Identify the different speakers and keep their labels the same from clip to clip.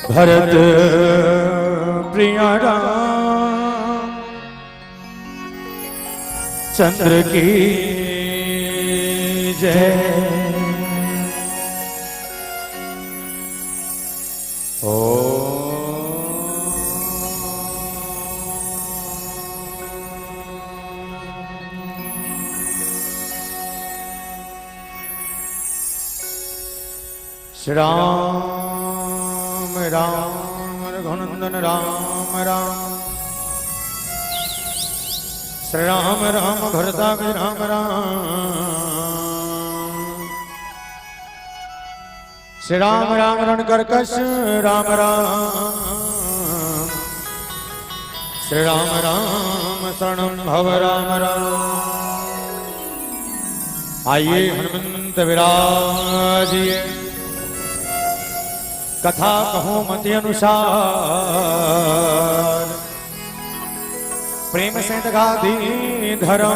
Speaker 1: भरत प्रिय राम चंद्र की जय। श्री राम राम रघुनंदन राम राम श्री राम राम भरताग्नि राम राम श्री राम राम रणकर्कश राम राम श्री राम राम शरणं भव राम राम। आइए हनुमंत विराजिए कथा कहो मति अनुसार प्रेम से गाधी धरो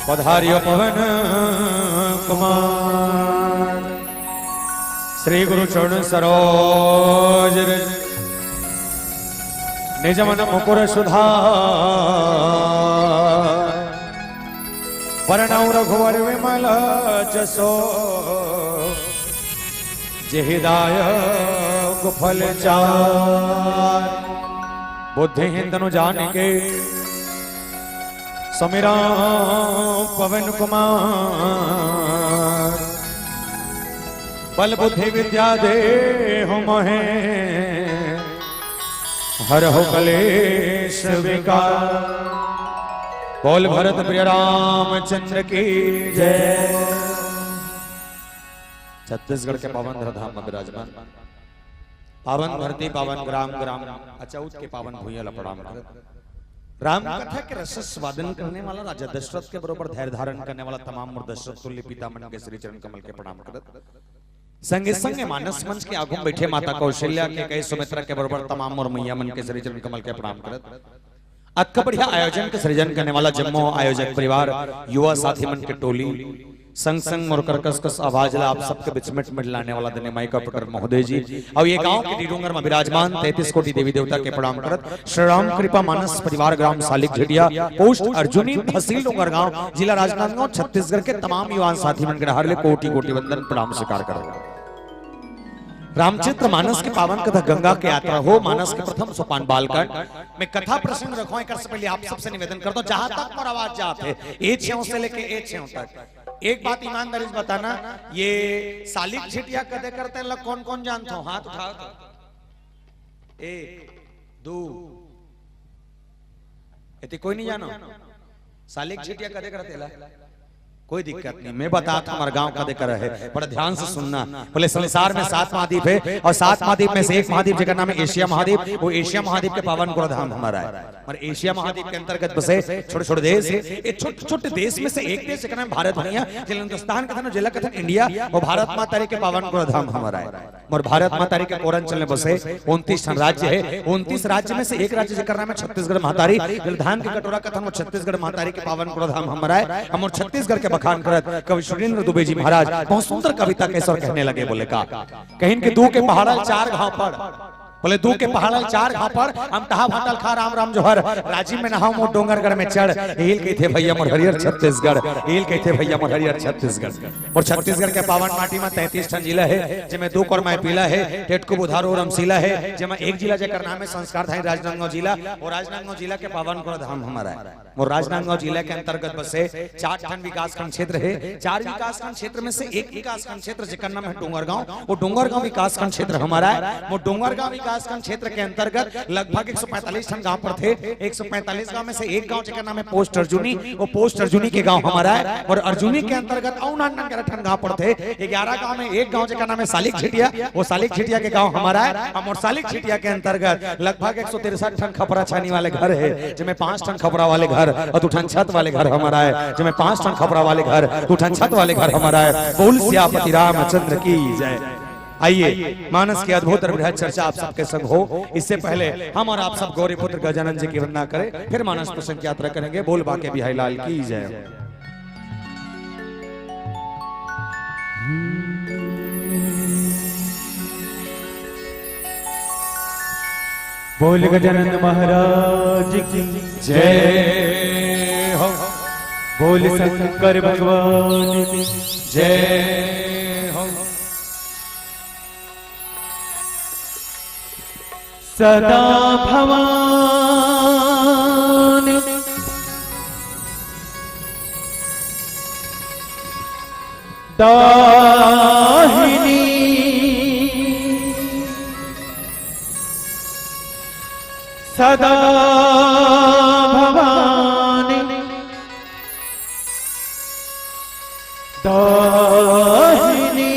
Speaker 1: पधारियो पवन कुमार। श्री गुरु चरण सरोज निज मन मुकुर सुधार वरणौ रघुवर विमल जसो जेहिदायक फल चार। बुद्धिहीन तनु जानिके समीरा पवन कुमार बल बुद्धि विद्या देहु मोहे हरहु कलेश विकार। बोल भरत प्रिय रामचंद्र की जय। छत्तीसगढ़ के पावन धाम में विराजमान पावन धरती पावन ग्राम ग्राम अचौत के पावन भूयल प्रणाम राम कथा के रस स्वादन करने वाला राजा दशरथ के बरोबर धैर्य धारण करने वाला तमाम दशरथ तुल्य पिता मन के श्री चरण कमल के प्रणाम करत संगे संगे मानस मंच के आगू बैठे माता कौशल्या के कई सुमित्रा के बरोबर तमाम और मैया मन के श्री चरण कमल के प्रणाम करत अक्का बढ़िया आयोजन के सृजन करने वाला जम्मो आयोजक परिवार युवा साथी मन के टोली संग संग और कर्कश आवाज ला आप सबके बीच में लाने वाला धन्य माई का प्रकट महोदय जी और ये गांव के डीडोंगर में विराजमान 33 कोटि देवी देवता के प्रणाम करत श्री राम कृपा मानस परिवार ग्राम सालिक झेडिया पोस्ट अर्जुनी तहसील डोंगर गांव जिला राजनांदगांव छत्तीसगढ़ के तमाम युवा साथी मन के हर ले कोटि कोटि वंदन प्रणाम स्वीकार करो। रामचरित्र मानस के पावन कथा गंगा के यात्रा हो मानस के प्रथम सोपान बालकांड में कथा प्रसंग रखो कर से पहले आप सबसे निवेदन करता हूं जहां तक मोर आवाज जाते ए छेव से लेके ए छेव तक एक बात ईमानदारी से बताना ये सालिक झिटिया कदे करते हैं कौन कौन जानते हो हाथ उठाओ तो 1 2 इतने कोई नहीं जानो सालिक झिटिया कदे करते ला कोई दिक्कत नहीं मैं बताता हूं हमारे गांव का देकर है बड़ा ध्यान से सुनना। बोले संसार में 7 महाद्वीप है और 7 महाद्वीप में से एक महाद्वीप जिसका नाम है एशिया महाद्वीप वो एशिया महाद्वीप के पावन गुणधाम हमारा है और एशिया महाद्वीप के अंतर्गत बसे छोटे छोटे देश है ये छोटे छोटे देश में से एक देश जिसका नाम भारत दुनिया जिला हिंदुस्तान का था जिला का था इंडिया और भारत माता के पावन गुणधाम हमारा है और भारत माता के कोरंचल में बसे 29 राज्य है 29 राज्य में से एक राज्य जिसका नाम है छत्तीसगढ़ महातारी धान की कटोरा का था छत्तीसगढ़ महातारी के पावन गुणधाम हमारा है हम और छत्तीसगढ़ के बखान करत कवि सुरेंद्र दुबे जी महाराज बहुत सुंदर कविता कैसे कहने लगे बोले का कहीं के दू के पहाड़ 4 घाव पर बोले दू के पहाड़ 4 घाव पर हम तहा भाटल खा राम राम जोहर राजीव में नहाओ मोर डोंगरगढ़ में चढ़ एल के थे भैया मोर हरियर छत्तीसगढ़ एल के थे भैया मोर हरियर छत्तीसगढ़ और छत्तीसगढ़ के पावन माटी में 33 ठन जिला है जिसमें 2 कोरमाय पीला है टेटको बुधारो रमसीला है जिसमें एक जिला जेकर नाम है संस्कार धाई राजनांदगांव जिला और राजनांदगांव जिला के पावन गुणधाम हमारा है और राजनांदगांव जिला के अंतर्गत बसे 4 ठन विकासखंड क्षेत्र है 4 विकासखंड क्षेत्र में से एक विकासखंड क्षेत्र जिसका नाम है डोंगरगांव वो डोंगरगांव विकासखंड क्षेत्र हमारा है वो डोंगरगांव विकासखंड क्षेत्र के अंतर्गत लगभग 145 टन गांव पर थे। 145 गांव में से एक गांव जिसका नाम है पोस्ट अर्जुनी, वो पोस्ट अर्जुनी के गांव हमारा है। और अर्जुनी के अंतर्गत 99 टन गांव पर थे। 11 गांव में एक गांव जिसका नाम है सालिक छिटिया, वो सालिक छिटिया के गांव हमारा है। हम और सालिक छिटिया के अंतर्गत लगभग 163 टन खपरा छानी वाले घर है, जिसमें 5 टन खपरा वाले घर और 2 टन छत वाले घर हमारा है, जिसमें 5 टन खपरा वाले घर 2 टन छत वाले घर हमारा है। बोल सियापति रामचंद्र की जय। आइए मानस की अद्भुत और बृहद चर्चा आप सबके संग हो। इससे पहले हम और आप सब गौरी पुत्र गजानन जी की वंदना करें, फिर मानस प्रसंग की यात्रा करेंगे। बोल बाके बिहारी लाल की जय।
Speaker 2: बोल गजानन महाराज की
Speaker 1: जय हो।
Speaker 2: बोल शंकर भगवान की
Speaker 1: जय हो।
Speaker 2: सदा भवान दाहिनी सदा भवानी दाहिनी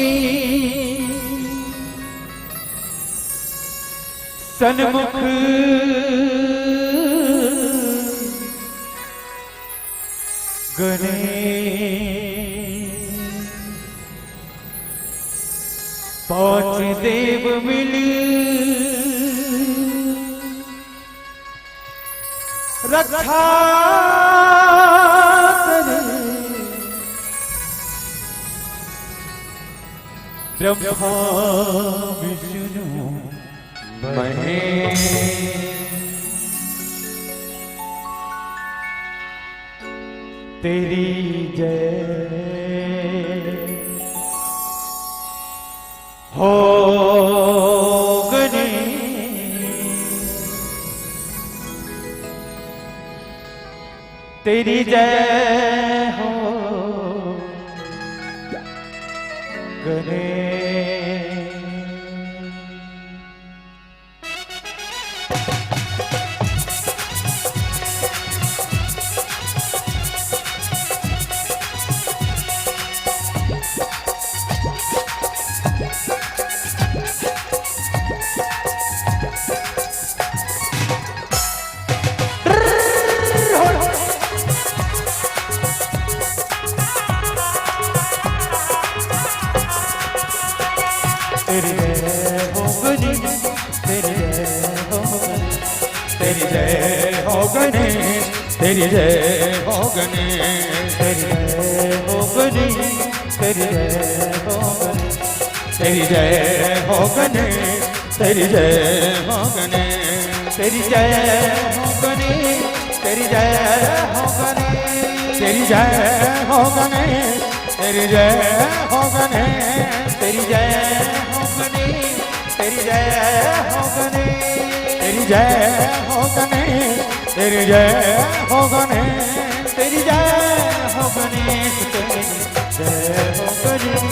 Speaker 2: सन्मुख गणेश 5 देव मिली रक्षा करे ब्रह्मा विष्णु महेश। तेरी जय हो तेरी जय हो गणेश। तेरी जय हो गणेश, तेरी जय हो गणेश, तेरी जय हो गणेश, तेरी जय हो गणेश, तेरी जय हो गणेश, तेरी जय हो गणेश, तेरी जय हो गणेश, तेरी जय हो गणेश, तेरी जय हो गणेश, तेरी जय हो गणेश, तेरी जय हो गणेश, तेरी जय हो गणेश, तेरी जय हो गणेश, तेरी जय हो गणेश, तेरी जय हो गणेश, तेरी जय हो गणेश, तेरी जय हो गणेश, तेरी जय हो गणेश,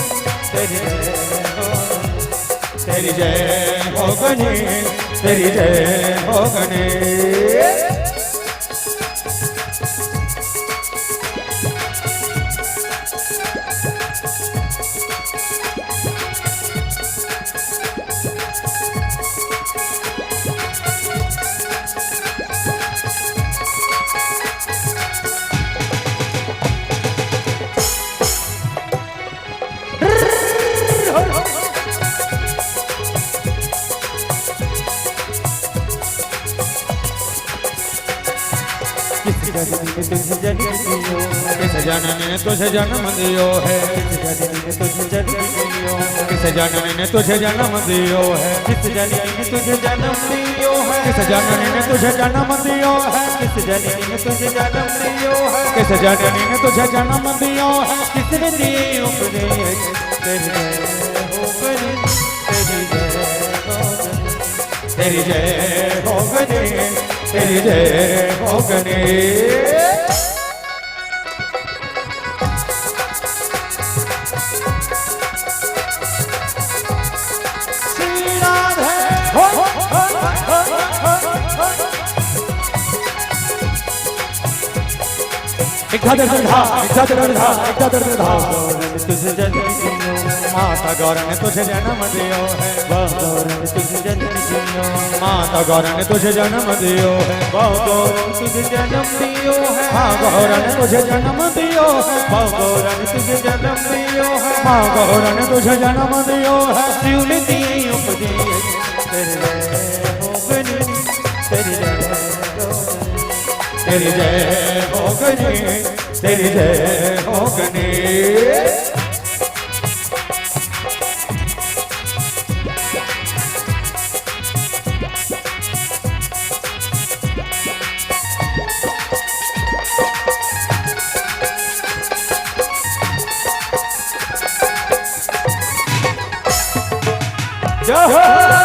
Speaker 2: तेरी जय हो गणेश, तेरी जय हो गणेश। किस जननी ने तुझे जन्म दियो है, किस जननी ने तुझे जन्म दियो है, किस जननी ने तुझे जन्म दियो है, किस जननी ने तुझे जन्म दियो है, किस जननी ने तुझे जन्म दियो है, किस जननी ने तुझे जन्म दियो है, किसने दिए उपदेश। तेरी जय हो गणेश, तेरी जय हो गणेश, तेरी जय हो गणेश। श्री राधे हो
Speaker 1: एकधा दर्द धा एकधा दर्द धा एकधा दर्द धा
Speaker 2: तुझे जन्म दियो
Speaker 1: माता गौर ने तुझे जन्म दियो है
Speaker 2: गौरन तुझे जन्म दियो
Speaker 1: माता गौर ने तुझे जन्म दियो है
Speaker 2: गौरन तुझे जन्म दियो है
Speaker 1: माँ गौर ने तुझे जन्म दियो है
Speaker 2: गौरन तुझे जन्म दियो है
Speaker 1: माँ गौर ने तुझे जन्म दियो है
Speaker 2: शिव ने दिए उपदेश तेरी जय हो गणेश तेरी जय
Speaker 1: तेरी जय हो गणेश तेरी जय हो गणेश
Speaker 2: जय हो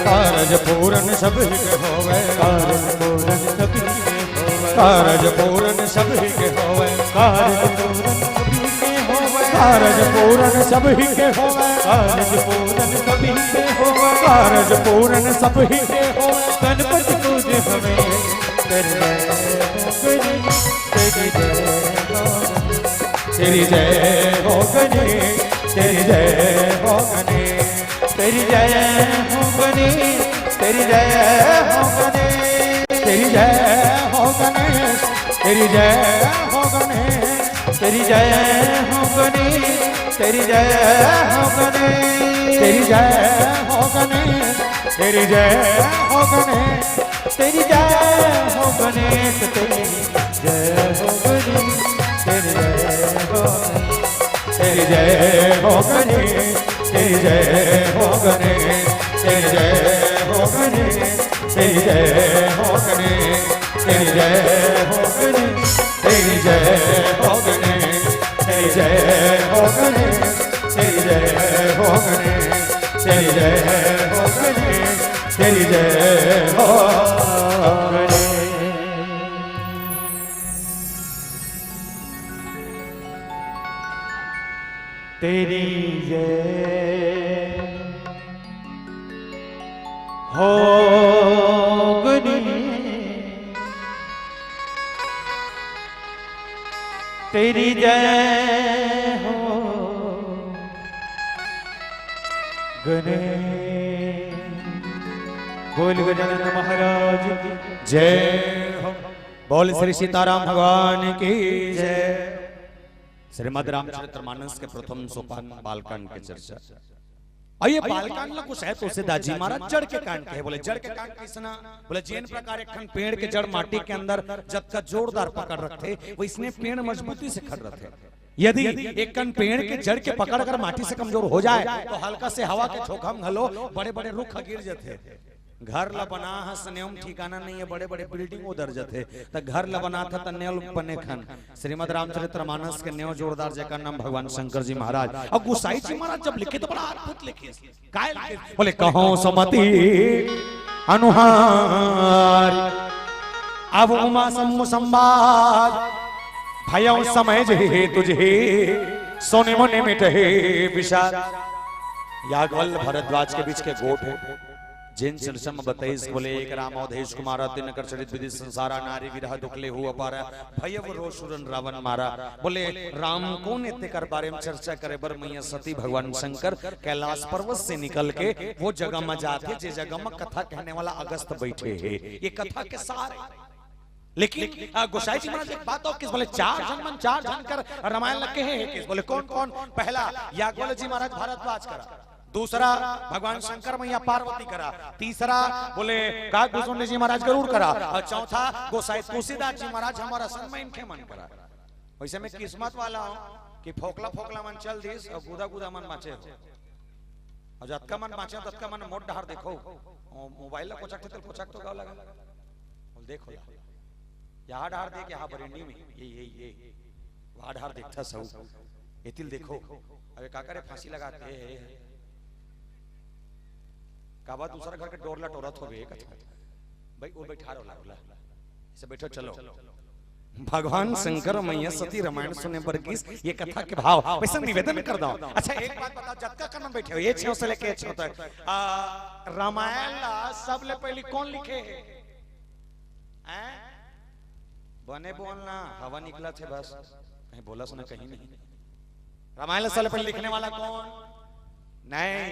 Speaker 2: कारज पूरन सभी के होवे
Speaker 1: कारज पूरन सभी के होवे कारज पूरन सभी के होवे
Speaker 2: कारज पूरन सभी के होवे
Speaker 1: कारज पूरन सभी के होवे
Speaker 2: कारज पूरन
Speaker 1: कारज पूरन
Speaker 2: सभी के होवे
Speaker 1: सभी के होवे
Speaker 2: गणपति पूजे हमें तेरी जय हो गणेश
Speaker 1: तेरी जय हो गणेश तेरी जय हो गणेश
Speaker 2: तेरी जय हो गणेश
Speaker 1: तेरी जय हो गणेश तेरी जय हो गणेश
Speaker 2: तेरी जय हो गणेश तेरी जय हो गणेश
Speaker 1: तेरी जय हो गणेश तेरी जय हो गणेश
Speaker 2: तेरी जय हो गणेश तेरी जय हो गणेश तेरी जय हो
Speaker 1: तेरी जय हो गणेश तेरी जय हो गणेश तेरी जय हो गणेश तेरी जय हो गणेश तेरी जय हो गणेश तेरी जय हो गणेश तेरी जय हो गणेश तेरी जय हो गणेश तेरी जय हो गणेश तेरी जय हो गणेश
Speaker 2: तेरी जय हो गणेश तेरी जय हो गणेश बोल गजानन महाराज की
Speaker 1: जय हो बोल श्री सीताराम भगवान की जय श्रीमद रामचरितमानस के प्रथम सोपान बालकांड की चर्चा आइए बालकांड में कुछ है तो से दाजी महाराज जड़ के कांड के बोले जड़ के कांड किसना बोले जेन प्रकार एक पेड़ के जड़ माटी के अंदर जब तक जोरदार पकड़ रखते वो इसने पेड़ मजबूती से खड़ रखे यदि एक कन पेड़ के जड़ के पकड़ कर माटी से कमजोर हो जाए तो हल्का से हवा के झोंका में घलो बड़े बड़े रुख गिर जाते घर ला बना हसनेम ठिकाना नहीं है बड़े बड़े बिल्डिंग उधर जाते तो घर ला बना था तन्यल बने खन श्रीमद रामचरितमानस के न्यो जोरदार जय का नाम भगवान शंकर जी महाराज और गोसाई जी महाराज जब लिखे तो बड़ा अद्भुत लिखे काय लिखे बोले कहो सुमति अनुहार अब उमा सम्मु संवाद भयौ समय जे तुझे सोने मोने मिटे विषाद याज्ञवल्क्य भरद्वाज के बीच के गोट है जिन चर्चा में बताइस बोले एक राम अवधेश कुमार तीन कर चरित विधि संसारा नारी विरह दुखले हुआ पारा भयव रोशुरन रावण मारा बोले राम को नेते कर बारे में चर्चा करे बर मैया सती भगवान शंकर कैलाश पर्वत से निकल के वो जगह में जाते जे जगह में कथा कहने वाला अगस्त बैठे है ये कथा के सारे लेकिन गोसाई जी महाराज एक बात और किस बोले चार जन कर रामायण लगे हैं किस बोले कौन कौन पहला याज्ञवल्क्य जी महाराज भारद्वाज करा दूसरा भगवान शंकर मैया पार्वती करा तीसरा बोले काकभूषण जी महाराज गरुड़ करा और चौथा गोसाई तुलसीदास जी महाराज हमारा सन्मान के मन करा वैसे में किस्मत वाला हूं कि फोकला फोकला मन चल दिस और गुदा गुदा मन माचे और जतका मन माचे ततका मन मोट डहार देखो मोबाइल ला कोचक तो गाव लगा बोल देखो यहाँ डहार देख यहाँ बरेंडी में ये वहां डहार देखता सब एतिल देखो अबे काका रे फांसी लगाते काबा दूसरा घर के डोरला टोरत हो गए कथा भाई वो बैठा रहो ला इसे बैठो चलो भगवान शंकर और मैया सती रामायण सुने पर किस ये कथा के भाव वैसे निवेदन कर दो। अच्छा एक बात बताओ, जतका कन्म बैठे हो ये 6 से लेके 6 तक रामायण ला सब ले पहले कौन लिखे हैं? बने बोलना हवा निकला थे बस, कहीं बोला सुना कहीं नहीं। रामायण ला सबले पहले लिखने वाला कौन? नहीं,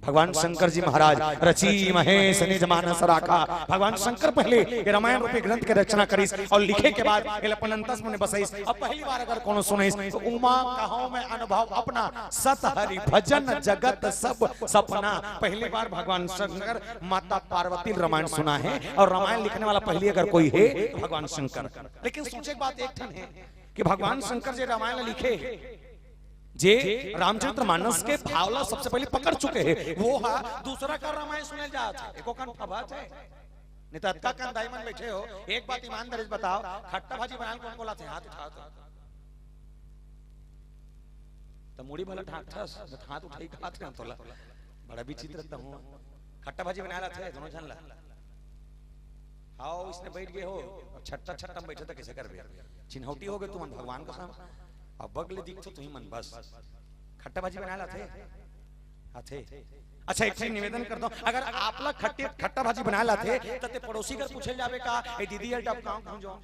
Speaker 1: भगवान शंकर जी महाराज रची महेश निज मानस राखा। भगवान शंकर पहले ये रामायण रूपी ग्रंथ के रचना करीस और लिखे के बाद पलंतस में बसईस। अब पहली बार अगर कोनो सुनईस तो उमा कहो में अनुभव अपना, सत हरि भजन जगत सब सपना। पहली बार भगवान शंकर माता पार्वती रामायण सुना है और रामायण लिखने वाला पहली अगर कोई है तो भगवान शंकर। लेकिन सोचे बात एक ठन है कि भगवान शंकर जी रामायण लिखे जे रामचरितमानस के भावला सबसे पहले पकड़ चुके हैं, वो हा दूसरा का रामायण सुने जात है। एको कान फबात है नहीं तो अत्ता कान दाईमन बैठे हो। एक बात ईमानदारी से बताओ, खट्टा भाजी बनाल कौन बोला थे? हाथ उठाओ तो मुड़ी भला ठाक था, हाथ उठाई हाथ ना तोला। बड़ा विचित्र तो हूं। खट्टा भाजी बनाला थे दोनों जन ला। आओ इसने बैठ गए हो छट्टा छट्टा में बैठे तो कैसे कर बे? चिन्हौटी हो गए तुम भगवान का सामने। अब बगले दिखतो तुही मन बस खट्टा भाजी बनाला थे आथे। अच्छा एक निवेदन करता हूं, अगर आप लोग खट्टा भाजी बनाला थे तो पड़ोसी कर पूछे जावे का ए दीदी ये टप काम पहुंचो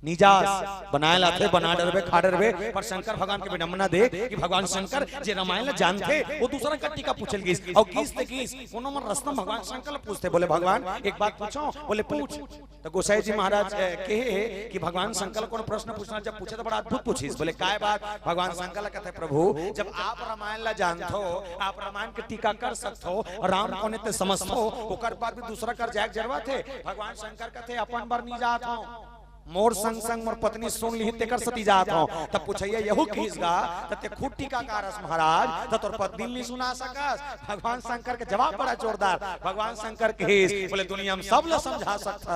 Speaker 1: निजास बनाया थे बना डरबे खा डरबे। पर शंकर भगवान के विडंबना दे कि भगवान शंकर जे रामायण जानते वो दूसरा कट्टी का पूछल गीस और गीस ते गीस कोनो मन रस्तम भगवान शंकर पूछते, बोले भगवान एक बात पूछो? बोले पूछ। तो गोसाई जी महाराज कहे कि भगवान शंकर को प्रश्न पूछना जब पूछे तो बड़ा अद्भुत पूछीस। बोले काय बात? भगवान शंकर कहते प्रभु जब आप रामायण ला जानतो, आप रामायण के टीका कर सकतो, राम कोने ते समझतो, ओकर बाद भी दूसरा कर जाग जरवा थे। भगवान शंकर कहते अपन बार नहीं जात हो, मोर संग संग मोर पत्नी सुन ली तेकर सती जात हो। तब पूछिए यहू कीसगा तते खूब टीका कारस महाराज त तोर पत्नी नहीं सुना सकस। भगवान शंकर के जवाब बड़ा जोरदार। भगवान शंकर केस बोले दुनिया में सब ला समझा सकस,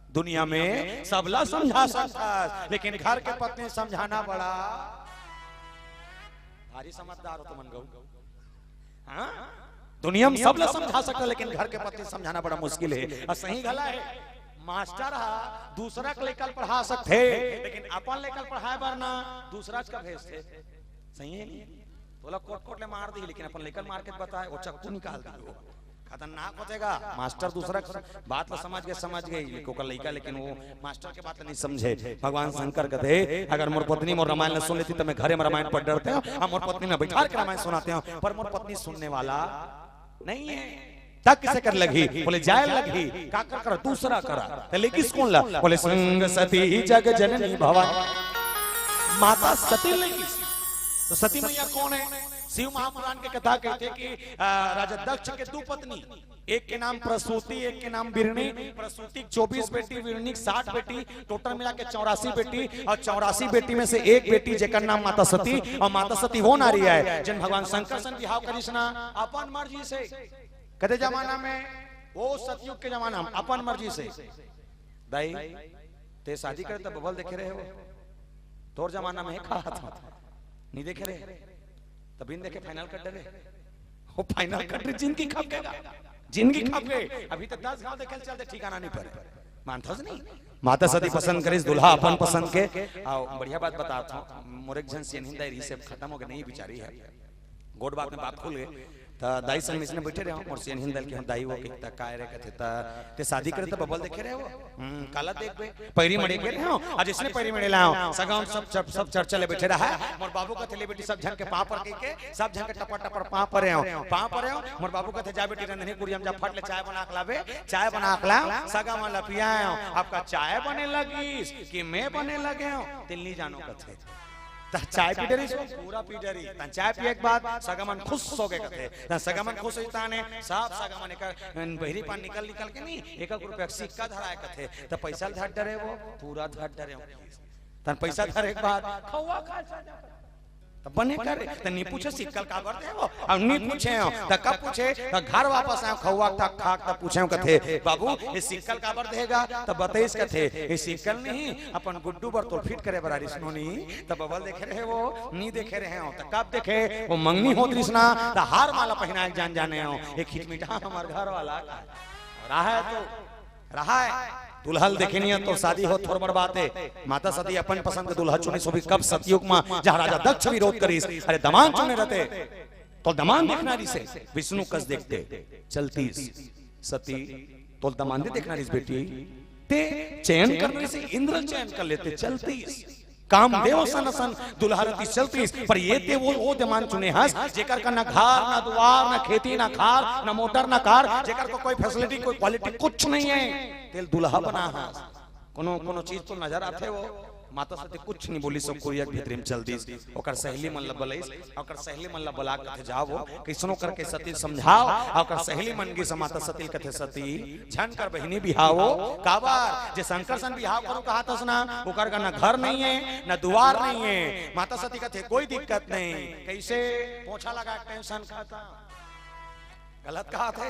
Speaker 1: दुनिया में सब ला समझा सकस, लेकिन घर के पत्नी समझाना बड़ा भारी समझदार हो तो मन गऊ। हां दुनिया में सब ला समझा सकता लेकिन घर के पत्नी समझाना बड़ा मुश्किल है। और सही गला है मास्टर हा दूसरा के लेकर पढ़ा सकते लेकिन अपन लेकर पढ़ाए बार ना दूसरा का भेजते। सही है नहीं तोला कोट कोट ले मार दी लेकिन अपन लेकर मार के बताए वो चक्कू निकाल दी खतरनाक होतेगा। मास्टर दूसरा बात ला समझ गए लेकिन लड़का लेकिन वो मास्टर के बात नहीं समझे। भगवान शंकर कहते अगर मोर पत्नी मोर रामायण सुन लेती तो मैं घरे में रामायण पढ़ डरते हो और मोर पत्नी में बैठा के रामायण सुनाते हो, पर मोर पत्नी सुनने वाला नहीं है। तक किसे कर लगी? बोले जाए लगी का कर दूसरा करा तो लेकिन कौन ला? बोले संग सती जग जननी भवानी माता सती लगी। तो सती मैया कौन है? शिव महापुराण के कथा कहते कि राजा दक्ष के 2 पत्नी, एक के नाम प्रसूति एक के नाम बिरनी। प्रसूति 24 बेटी, बिरनी 60 बेटी, टोटल मिला के 84 बेटी। और 84 बेटी में से एक बेटी जेकर नाम माता सती। और माता सती वो नारी है जिन भगवान शंकर सन बिहाव करिश्ना अपन मर्जी से। कदे जमाना में वो सतयुग के जमाना में अपन मर्जी से दाई ते शादी करे तो बबल देखे रहे हो, तोर जमाना में कहा था नहीं देखे रहे तब इन देखे फाइनल कर डरे वो फाइनल कर जिंदगी खप गएगा, जिंदगी खप गए। अभी तक 10 गांव देखे चलते ठिकाना नहीं पड़े मानता नहीं। माता सती पसंद करिस दुल्हा अपन पसंद के। आओ बढ़िया बात बताता हूं, मोरेक जन से हिंदा से खत्म हो गए नहीं बिचारी है गोड बात में बात खुल गए। ता दाई संग इसने बैठे रहे और सेन हिंदल के दाई वो के काय रे कथे ता ते शादी करे तो बबल देखे रहे हो काला देख बे पैरी मड़े के हो आज इसने पैरी मड़े लाओ सगाम सब चर्चा ले बैठे रहा है। मोर बाबू का थले बेटी सब झन के पांव पर के सब झन के टपा टपर पांव पर हो मोर बाबू का थे जा बेटी रंधनी कुरियम जा फट ले चाय बना के लावे, चाय बना के ला सगाम ला पियाओ। आपका चाय बने लगी कि मैं बने लगे हो दिल्ली जानो कथे चाय पी डरी पूरा पी डरी चाय पिए के बाद सगमन खुश हो गए कथे सगमन खुश होता ने साफ सगमन एक बहरी पान निकल के नहीं 1 रुपया सिक्का धराए कथे तो पैसा धर डरे वो पूरा धर डरे तन पैसा धरे के बाद खौवा खा तब बने करे त नहीं पूछे सिक्कल का करते हो अब नहीं पूछे हो त कब पूछे त घर वापस आए खौवा तक खा त पूछे कथे बाबू ये सिक्कल का बर देगा तब बताइस कथे ये सिक्कल नहीं अपन गुड्डू बर तो फिट करे बरारी सुनो नहीं तब बबल देखे रहे वो नहीं देखे रहे हो त कब देखे वो मंगनी हो कृष्णा त हार माला पहना जान जाने हो एक खिटमिटा हमार घर वाला रहा है तो रहा है दुल्हल देखे नहीं तो शादी हो थोड़ बड़ बात है। माता सती अपन पसंद के दुल्हा चुनी सो भी कब सतयुग में जहाँ राजा दक्ष विरोध करीस, अरे दमान चुने रहते तो दमान देखना रिसे विष्णु कस देखते चलती सती तो दमान दे देखना रिस बेटी ते चयन करने से इंद्र चयन कर लेते चलती काम देव सन सन दुल्हारती चलती पर ये ते वो दमान चुने हस जेकर का ना घर ना द्वार ना खेती ना खार ना मोटर ना कार जेकर को कोई फैसिलिटी कोई क्वालिटी कुछ नहीं है तेल दुल्हा बना हस कोनो कोनो चीज तो नजर आते वो माता सती कुछ नहीं बोली सब कोई एक भीतर में चल दी ओकर सहेली मन ल बलैस ओकर सहेली मन ल बला कथे जाओ कैसनो करके सती समझाओ ओकर सहेली मन की से माता सती कथे सती झन कर बहिनी बिहाओ काबार जे शंकर सन बिहाव करो कहा तस ना ओकर का ना घर नहीं है ना द्वार नहीं है माता सती कथे कोई दिक्कत नहीं कैसे पोछा लगा टेंशन खाता गलत कहा थे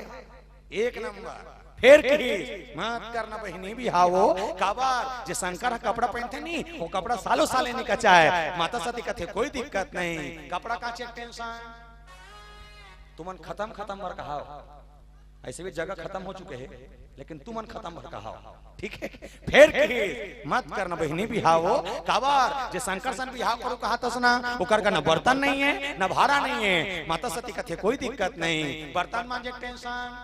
Speaker 1: एक नंबर फिर की मत करना बहिनी भी हावो काबार जे शंकर कपड़ा पहनते नहीं वो कपड़ा सालों साले नहीं कचा है माता सती कथे कोई दिक्कत नहीं कपड़ा का चेक टेंशन तुमन खत्म भर कहा ऐसे भी जगह खत्म हो चुके हैं लेकिन तुमन खत्म भर कहा ठीक है फिर की मत करना बहिनी भी हावो काबार जे शंकर सन भी हाव करो कहा तो सुना ओकर का ना बर्तन नहीं है ना भाड़ा नहीं है माता सती कथे कोई दिक्कत नहीं बर्तन मांजे टेंशन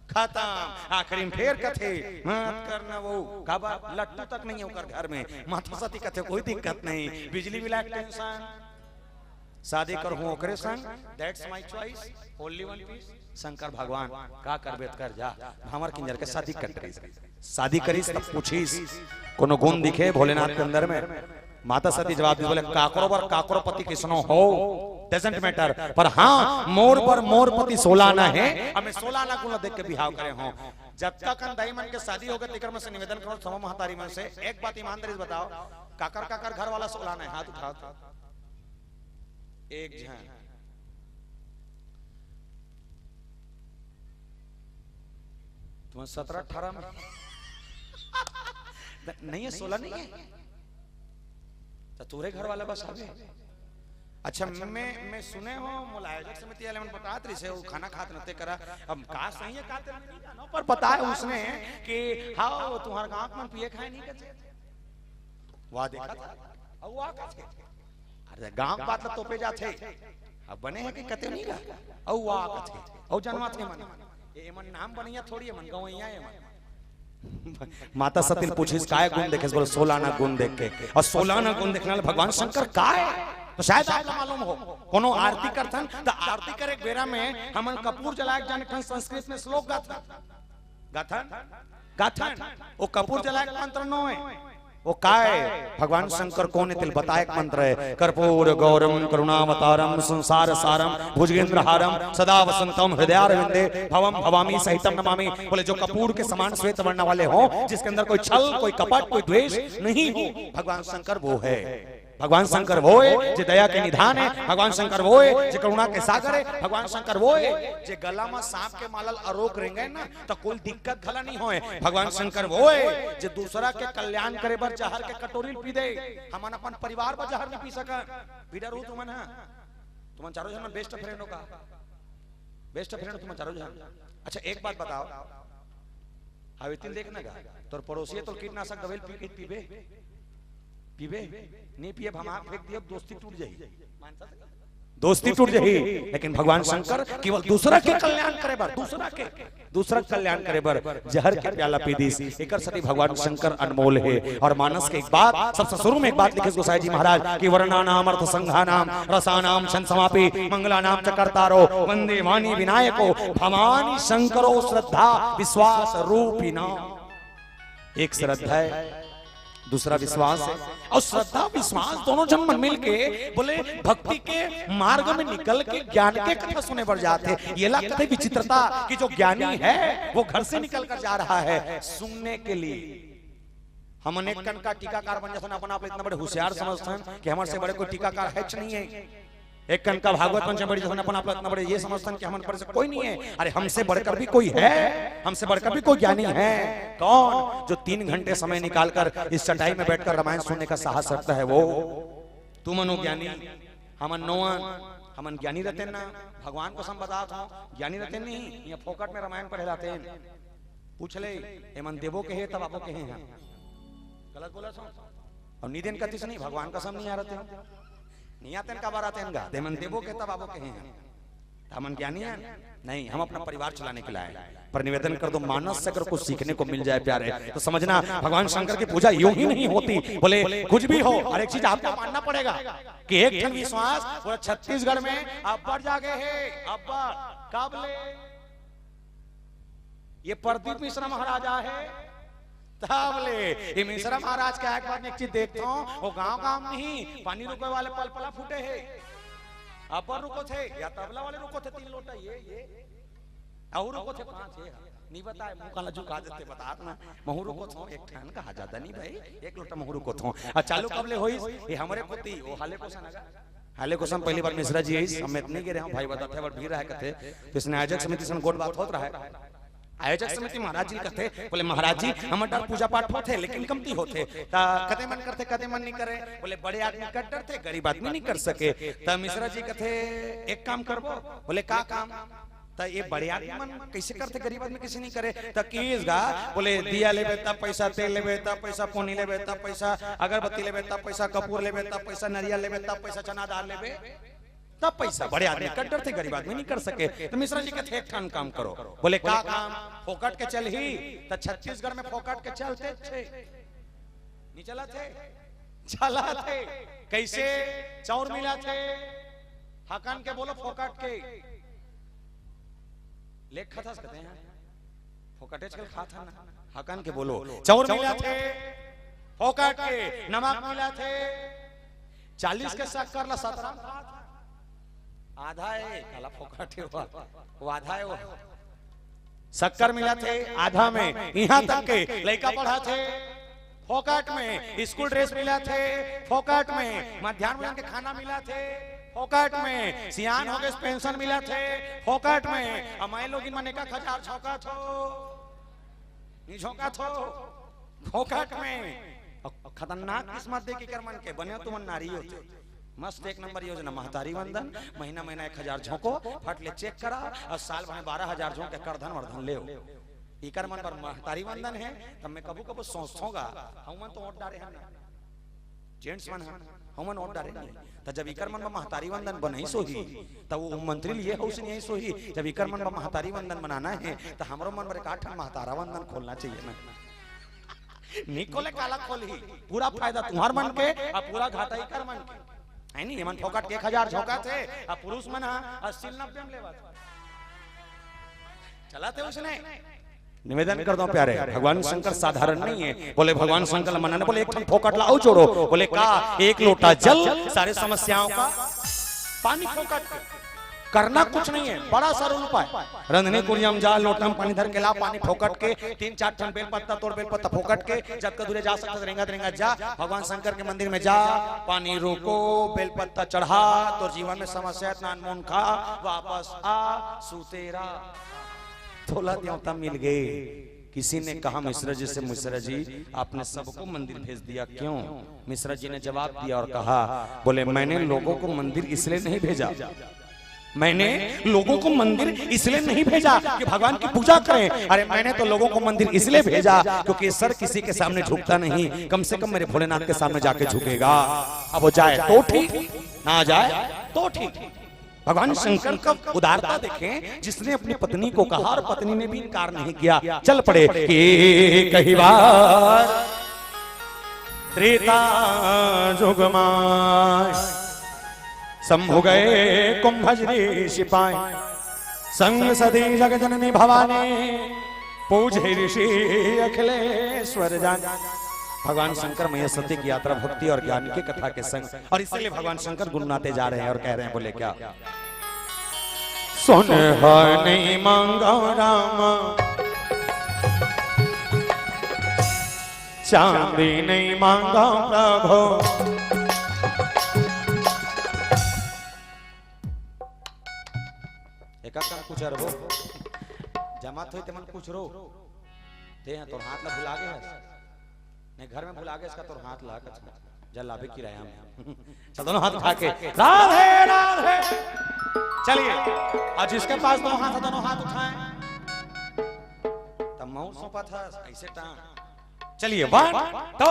Speaker 1: खत्म आखिरी फिर कथे मत करना वो काबा लट्टू तक नहीं है ओकर घर में माता सती कथे कोई दिक्कत नहीं बिजली बिल टेंशन शादी कर हूं ओकरे संग that's my choice only one piece Shankar भगवान का करबे कर जा हमर किंजर के शादी करीस तब पूछीस कोनो गुण दिखे भोलेनाथ के अंदर में माता सती जवाब दी बोले काकरो पर काकरोपति किसनो हो डजंट मैटर पर हाँ मोर पर मोरपति सोलाना है हमें सोलाना गुण देख के बिहाव करे हो जब तक दाई मन के शादी होगा तिकर में से निवेदन करो समो महतारी मन से एक बात ईमानदारी बताओ काकर काकर घर वाला सोलाना है हाथ उठाओ एक जन तुम 17-18 में नहीं है 16 नहीं है तो तूरे घर वाला बस आवे अच्छा मैं सुने हो मुलायजक समिति वाले मन बतात रही से वो खाना खात नते करा अब का सही है का नहीं जानो पर पता है उसने कि हां तुम्हार गांव में पिए खाए नहीं कचे वाह देखा था औ आ कथे अरे गांव बात ल तोपे जाथे अब बने है कि कते नहीं का औ आ कथे औ जन्मा थे मन ये मन नाम बनिया थोड़ी है मन गवैया है मन माता सती पूछिस काय गुण देखे बोले 16 गुण देख के और 16 गुण देखने भगवान शंकर काय तो शायद आपको मालूम हो कोनो आरती करथन तो आरती करे बेरा में हमन कपूर जलाए जाने संस्कृत में श्लोक गाथन वो कपूर जलाए मंत्र नो है वो काय भगवान शंकर कौन तिल बताए मंत्र है कर्पूर गौरम करुणावतारम संसार सारम भुजगेंद्रहारम सदा वसंतम हृदयारविंदे भवम भवामी सहितम नमामि बोले जो कपूर के समान श्वेत वर्ण वाले हो जिसके अंदर कोई छल कोई कपट कोई द्वेष नहीं हो भगवान शंकर वो है भगवान शंकर वो है जो दया के निधान है भगवान शंकर वो है जो करुणा के सागर है भगवान शंकर वो है जो गला में सांप के मालल अरोग रेंगे ना तो कोई दिक्कत भला नहीं होए भगवान शंकर वो है जो दूसरा के कल्याण करे बर जहर के कटोरी पी दे हमन अपन परिवार पर जहर नहीं पी सका बिडर हो तुमन हां तुमन चारों जन बेस्ट फ्रेंड हो का बेस्ट फ्रेंड तुमन चारों जन अच्छा एक बात बताओ हवेतिल देखना का तोर पड़ोसी तो कीटनाशक दवाई पीबे नहीं पिए हम आंख फेंक दिए दोस्ती टूट जाएगी दोस्ती टूट जाएगी लेकिन भगवान शंकर केवल दूसरा के कल्याण करे बर दूसरा कल्याण करे बर जहर के प्याला पी दी एकर सती भगवान शंकर अनमोल है और मानस के एक बात सबसे शुरू में एक बात लिखे गोसाई जी महाराज कि वर्णानाम अर्थ संघानाम रसानाम शन समापि मंगलानाम च कर्तारो वंदे वाणी विनायको भवानी शंकरो श्रद्धा विश्वास रूपिना एक श्रद्धा है दूसरा विश्वास है और श्रद्धा विश्वास दोनों जन मन मिल के बोले भक्ति के मार्ग में निकल के ज्ञान के कथा सुने पर जाते ये लगता विचित्रता कि जो ज्ञानी है वो घर से निकल कर जा रहा है सुनने के लिए हम अनेक कन का टीकाकार बन जाते अपना आप इतना बड़े होशियार समझते हैं कि हमारे से बड़े कोई टीकाकार है नहीं है एक कन का भागवत पंचम बड़ी जैसे अपन आप इतना बड़े ये समझते हैं कि हमारे पर से कोई नहीं है अरे हमसे बढ़कर भी कोई है हमसे बढ़कर भी कोई ज्ञानी है कौन जो 3 घंटे समय निकालकर इस चटाई में बैठकर रामायण सुनने का साहस रखता है वो तुम मनो ज्ञानी हमन ज्ञानी रहते ना भगवान को सम बताता हूं ज्ञानी रहते नहीं ये फोकट में रामायण पढ़े जाते हैं पूछ ले एमन देवो के है तब आपो के हैं गलत बोला सो और निदेन कतिस नहीं भगवान का सब नहीं आ रहते नहीं आते का बार आते हैं देमन देवो के तब आपो के हैं हमन ज्ञानी है नहीं, हम अपना परिवार चलाने के लिए पर निवेदन कर दो मानस से अगर कुछ सीखने को मिल जाए प्यारे तो समझना भगवान शंकर की पूजा यूं ही नहीं होती। बोले कुछ भी हो हर एक चीज आपको मानना पड़ेगा कि एक क्षण विश्वास पूरा छत्तीसगढ़ में अब्बर जागे है अब्बर काबले ये प्रदीप मिश्रा महाराजा है ताबले ये मिश्रा महाराज का एक बार एक चीज देखता हूँ वो गांव नहीं पानी रुके वाले पल पला फूटे है अब्बर रुको थे या तबला वाले रुको थे 3 लोटा ये और रुको थे 5 है नहीं बताए मुंह काला झुका देते बता ना महू रुको थो एक ठान का ज्यादा नहीं भाई 1 लोटा महू रुको थो चालू कबले होई ये हमरे पोती वो हाले को सनगा हाले को सम पहली बार मिश्रा जी आई हम इतने गिरे हम भाई बताते बड़ भीड़ रहा कथे तो इसने आयोजक समिति से गोट बात होत रहा है आयोजक समिति महाराज जी कहते बोले महाराज जी हम डर पूजा पाठ होते लेकिन कमती होते कदे मन करते कदे मन नहीं करे बोले बड़े आदमी कर डरते गरीब आदमी नहीं कर सके तब मिश्रा जी कहते एक काम करबो बोले का काम तो ये बड़े आदमी मन कैसे करते गरीब आदमी कैसे नहीं करे तो किस गा बोले दिया लेबे तब पैसा तेल लेबे तब पैसा पानी लेबे तब पैसा अगरबत्ती लेबे तब पैसा कपूर लेबे तब पैसा नारियल लेबे तब पैसा चना दाल लेबे तब पैसा बड़े आदमी कट्टर थे गरीब आदमी नहीं कर सके तो मिश्रा जी कहते एक ठान काम करो बोले का काम फोकट के चल ही तो छत्तीसगढ़ में फोकट के चलते थे नहीं चला थे कैसे चौर मिला थे हकान के बोलो फोकट के लेख खाता कहते हैं फोकटे चल खा था ना हकान के बोलो चौर मिला थे फोकट के नमक मिला थे 40 के शक्कर ला 17 आधा है काला फोकट है वो आधा है वो शक्कर मिला थे आधा में यहाँ तक के लड़का पढ़ा थे फोकट में स्कूल ड्रेस मिला थे फोकट में मध्याह्न भोजन के खाना मिला थे फोकट में सियान हो गए पेंशन मिला थे फोकट में हमारे लोग इन मने का खजार छौका थो नहीं झोंका थो फोकट में खतरनाक किस्मत दे के कर्मन के बने तुम नारी होते मस्त 1 नंबर योजना महतारी वंदन महीना 1000 झोंको फट ले चेक करा और साल भर 12,000 झोंक के करधन वर्धन ले इकर मन पर महतारी वंदन है तब मैं कबू सोचूंगा हम तो वोट डारे हैं ना जेंट्स मन हम वोट डारे नहीं तो जब इकर मन में महतारी वंदन बनई सो ही तब वो मंत्री लिए हाउस नहीं सो ही जब इकर मन में महतारी वंदन बनाना है तो हमरो मन में 8 महतारा वंदन खोलना चाहिए ना निकोले काला खोल ही पूरा फायदा तुम्हार मन के और पूरा घाटा इकर मन के है नहीं मन फोकट के 1000 झोंका थे अब पुरुष मन 80-90 में लेवा चलाते उसने निवेदन कर दो प्यारे भगवान शंकर साधारण नहीं है बोले भगवान शंकर मनाने बोले एक ठन फोकट लाओ जोड़ो बोले का 1 लोटा जल सारे समस्याओं का पानी फोकट करना कुछ नहीं है बड़ा सरल उपाय रंधने कुरियम जा लोटम पानी धर के ला पानी फोकट के 3-4 ठन बेल पत्ता तोड़ बेल पत्ता फोकट के जब कदूरे जा सकता रेंगा जा भगवान शंकर के मंदिर में जा पानी रोको बेल पत्ता चढ़ा तो जीवन में समस्या नानमोन खा वापस आ सुतेरा थोड़ा देवता मिल गए किसी ने कहा मिश्रा जी से मिश्रा जी आपने सबको मंदिर भेज दिया क्यों मिश्रा जी ने जवाब दिया और कहा बोले मैंने लोगों को मंदिर इसलिए नहीं भेजा मैंने लोगों को मंदिर इसलिए नहीं भेजा कि भगवान की पूजा करें अरे मैंने तो लोगों को मंदिर इसलिए भेजा क्योंकि सर किसी के सामने झुकता नहीं कम से कम मेरे भोलेनाथ के सामने जाके झुकेगा अब वो जाए तो ठीक ना जाए तो ठीक भगवान शंकर का उदारता देखें जिसने अपनी पत्नी को कहा और पत्नी ने भी इनकार नहीं किया चल पड़े कि कई बार त्रेता जुगमाय शंभु गए कुंभजरी सिपाही संग सदी जग जननी भवानी पूजे ऋषि अखिलेश्वर जान भगवान शंकर में सत्य की यात्रा भक्ति और ज्ञान की कथा के संग और इसलिए भगवान शंकर गुनगुनाते जा रहे हैं और कह रहे हैं बोले क्या सुन नहीं मांगा राम चांदी नहीं मांगा प्रभु एक कुछ रो जमा थे मन कुछ रो ते हैं तो हाथ ना भुला गए नहीं घर में भुला गए इसका तो हाथ ला जल लाभे की रहे हम चल दोनों हाथ उठा के राधे राधे चलिए और जिसके पास दोनों हाथ उठाएं तब मऊ सौंपा था ऐसे टांग। चलिए 1 2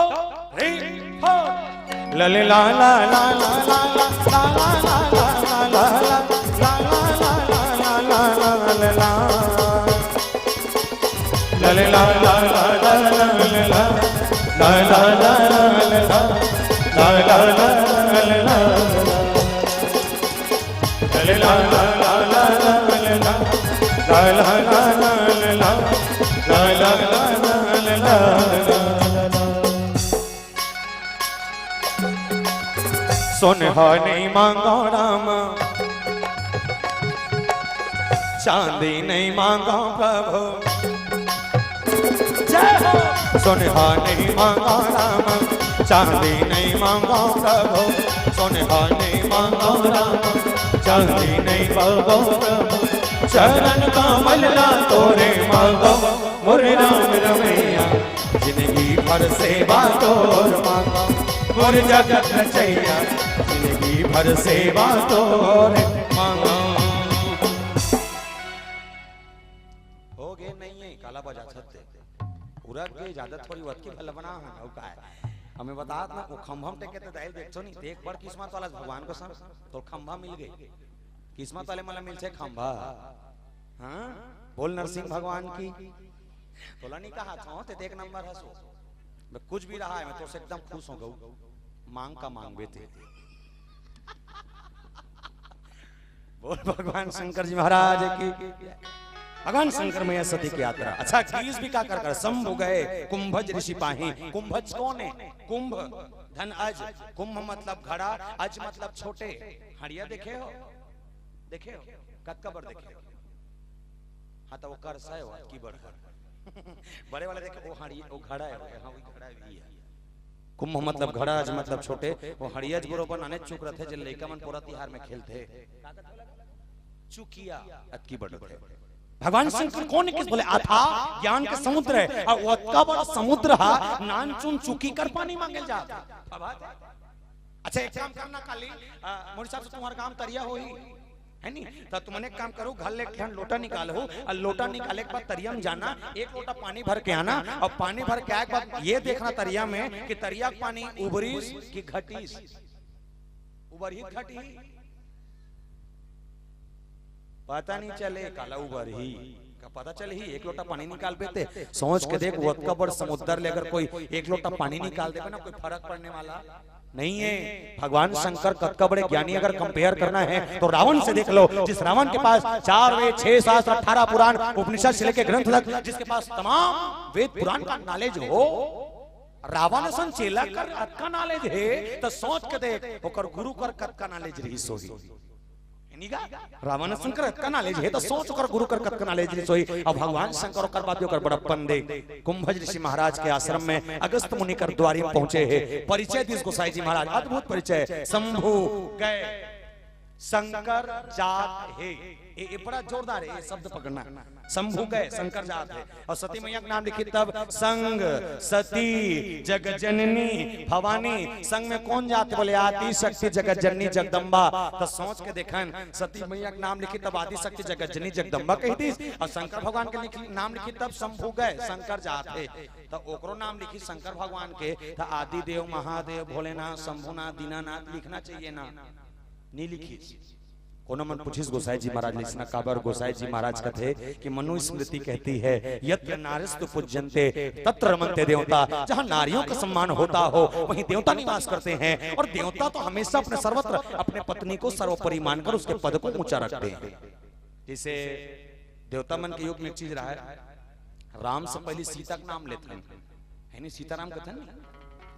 Speaker 1: 3 4
Speaker 2: ला ला ला ला ला ला ला ला ला सोनहा नहीं मांगा राम, चांदी नहीं मांगा प्रभु, जय हो। सोनहा नहीं मांगा राम, चांदी नहीं मांगा प्रभु, सोनहा नहीं मांगा राम, चांदी नहीं मांगा प्रभु, चरण कमल ला तोरे मांगो मोरे राम रमैया, जिंदगी भर सेवा तोर मांगो मोर जगत रचैया, जिंदगी भर सेवा तोर मांगो।
Speaker 1: हो गए नहीं है काला बजा छते पूरा के ज्यादा थोड़ी वत की भल बना है औ का है हमें बतात ना वो खंभम टेके ते दाइल देखछो नहीं एक बार किस्मत वाला भगवान को संग तो खंभा मिल गई किस्मत वाले मला मिल छे खंभा। हां बोल नरसिंह भगवान की तोला नहीं कहा था ते एक नंबर हसो मैं कुछ भी रहा है मैं तो से एकदम खुश हो गऊ मांग का मांग बेटे। बोल भगवान शंकर जी महाराज की भगवान शंकर में सती की यात्रा। अच्छा गिरीश भी क्या कर शंभु गए कुंभज ऋषि पाही। कुंभज कौन है? कुंभ धन अज, कुंभ मतलब घड़ा, अज मतलब छोटे। हड़िया देखे हो? देखे हो? कत्कबर देखे हो? हाँ तो वो कर सा है की बड़ बड़े वाले देखे वो हड़िया वो घड़ा है। हाँ वो घड़ा भी है। कुंभ मतलब घड़ा, अज मतलब छोटे। वो हड़िया बरोबर नाने चुक रहे थे जब लड़का मन पूरा तिहार में खेलते चुकिया अतकी बड़ थे। भगवान शंकर कौन किस बोले आथा ज्ञान के समुद्र है और वो का बड़ा समुद्र है नान चुन चुकी कर पानी मांगे जाता। अच्छा एक काम करना काली मोर साहब से तुम्हारा काम तरिया होई है नी तो तुमने एक काम करो घर ले एक लोटा निकालो और लोटा निकाले के बाद तरिया में जाना एक लोटा पानी भर के आना और पानी भर के आए के बाद ये देखना तरिया में कि तरिया का पानी उबरीस की घटीस उबरी घटी पता नहीं चले काला उबर ही का पता चले ही एक लोटा पानी निकाल पेते सोच के देख वो का बड़ समुद्र ले अगर कोई एक लोटा पानी निकाल देगा ना कोई फर्क पड़ने वाला नहीं है। भगवान शंकर कतका बड़े ज्ञानी अगर कंपेयर करना है तो रावण से देख लो जिस रावण के पास 4 वेद 6 शास्त्र 18 पुराण उपनिषद से लेकर ग्रंथ तक जिसके पास तमाम वेद पुराण का नॉलेज हो रावण सन चेला कर कतका नॉलेज है तो सोच के देख ओकर गुरु कर कतका नॉलेज रही सोही रावण शंकर का नॉलेज है तो सोच कर गुरु कर कत का नॉलेज सोई और भगवान शंकर कर बात कर बड़ा पंदे कुंभज ऋषि महाराज के आश्रम में अगस्त मुनि कर द्वारी में पहुंचे हैं। परिचय दिस गोसाई जी महाराज अद्भुत परिचय। शंभु गए शंकर जात है ये बड़ा जोरदार है ये शब्द पकड़ना। शंभु गए शंकर जात है और सती मैया का नाम लिखी तब संग सती जगत जननी भवानी संग में कौन जाते बोले आदि शक्ति जगत जननी जगदम्बा तो सोच के देखन सती मैया का नाम लिखी तब आदि शक्ति जगत जननी जगदम्बा कही थी और शंकर भगवान के नाम लिखी तब शंभु गए शंकर जात है तो ओकरो नाम लिखी शंकर भगवान के तो आदि देव महादेव भोलेनाथ शंभुनाथ दीनानाथ लिखना चाहिए ना नहीं लिखी। कोनो मन पूछिस गोसाई जी महाराज लिखना काबर गोसाई जी महाराज कहते कि मनुस्मृति कहती है यत्र नारीस्तु पूज्यन्ते तत्र रमन्ते देवता। जहां नारियों का सम्मान होता हो वहीं देवता निवास करते हैं और देवता तो हमेशा अपने सर्वत्र अपने पत्नी को सर्वोपरि मानकर उसके पद को ऊंचा रखते हैं। जैसे देवता मन के युग में एक चीज रहा है राम से पहले सीता का नाम लेते हैं है नहीं सीताराम कथन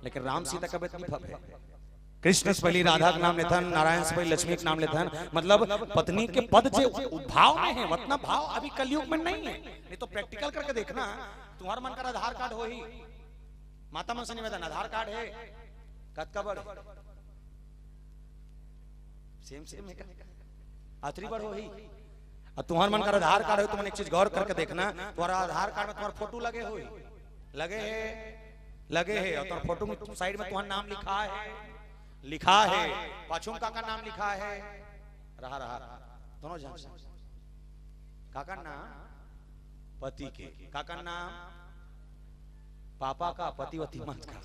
Speaker 1: लेकिन राम सीता का बेटा है। कृष्ण से पहले राधा का नाम लेथन नारायण से पहले लक्ष्मी का नाम लेथन मतलब पत्नी के पद जो भाव में है वतना भाव अभी कलयुग में नहीं है। नहीं तो प्रैक्टिकल करके देखना तुम्हारा मन का आधार कार्ड हो ही माता मन से निवेदन आधार कार्ड है कतका बड़ सेम सेम है आखिरी बार हो ही और तुम्हारा मन का आधार कार्ड हो तो मैंने एक चीज गौर करके देखना तुम्हारा आधार कार्ड में तुम्हारा फोटो लगे हो लगे है और तुम्हारा फोटो में साइड में तुम्हारा नाम लिखा है पाछुम काका नाम लिखा है रहा दोनों जान काका नाम पति के काका नाम पापा का पति वती मत का।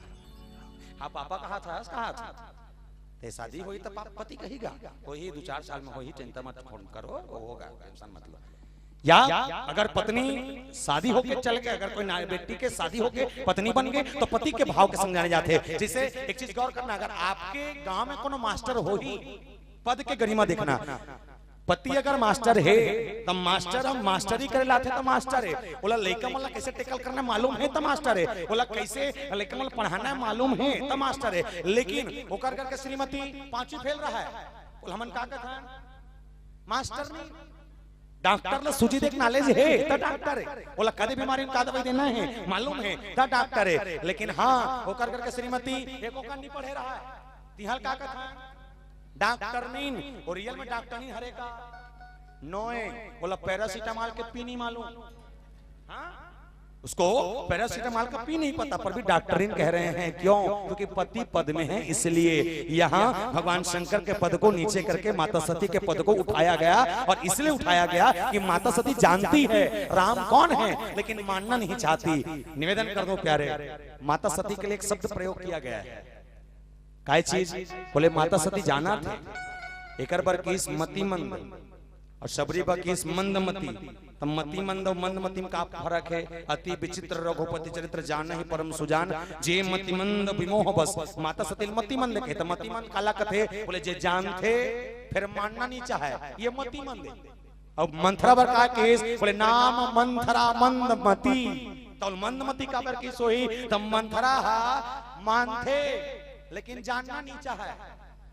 Speaker 1: हाँ पापा कहा था ते शादी हुई तो पति कहेगा वही 2-4 साल में वही चिंता मत करो वो होगा टेंशन मत लो। या अगर पत्नी शादी होके चल गए अगर कोई बेटी के शादी होके पत्नी बन गए तो पति के भाव के समझाने जाते हैं। जिसे एक चीज गौर करना अगर आपके गांव में कोनो मास्टर हो ही पद के गरिमा देखना पति अगर मास्टर है तब मास्टर हम मास्टरी करे लाते तो मास्टर है बोला लड़का मला कैसे टेकल करना मालूम है तो मास्टर है बोला कैसे लड़का मला पढ़ाना मालूम है तो मास्टर है। लेकिन ओकर करके श्रीमती 5वीं फेल रहा है बोला हमन का था मास्टर नहीं डॉक्टर ने सूची देख नॉलेज है तो डॉक्टर है बोला कदे बीमारी का दवाई देना है मालूम है तो डॉक्टर है। लेकिन हाँ ओकर करके श्रीमती एक ओकर नहीं पढ़े रहा है तिहल का था डॉक्टर नहीं और रियल में डॉक्टर नहीं हरे का नोए बोला पैरासीटामोल के पी नहीं मालूम। हाँ उसको पैरासीटामोल का पी नहीं पता पर भी डॉक्टरीन कह रहे हैं क्यों क्योंकि पति पद में है इसलिए यहाँ भगवान शंकर के पद को नीचे करके माता सती के पद को उठाया गया और इसलिए उठाया गया कि माता सती जानती है राम कौन है लेकिन मानना नहीं चाहती। निवेदन कर दो प्यारे माता सती के लिए एक शब्द प्रयोग किया गया है काय चीज बोले माता सती जाना थे एकर पर किस मति मंद और शबरी बा किस मंदमती तब मति मंद और मंदमती में का फर्क है। अति विचित्र रघुपति चरित्र जान ही परम सुजान जे मति मंद विमोह बस माता सती मति मंद के तो मति मंद काला कथे बोले जे जान थे फिर मानना नहीं चाहे ये मति मंद। अब मंथरा बर का केस बोले नाम मंथरा मंदमती तो मंदमती का बर किस होई तब मंथरा मानथे लेकिन जानना नहीं चाहे।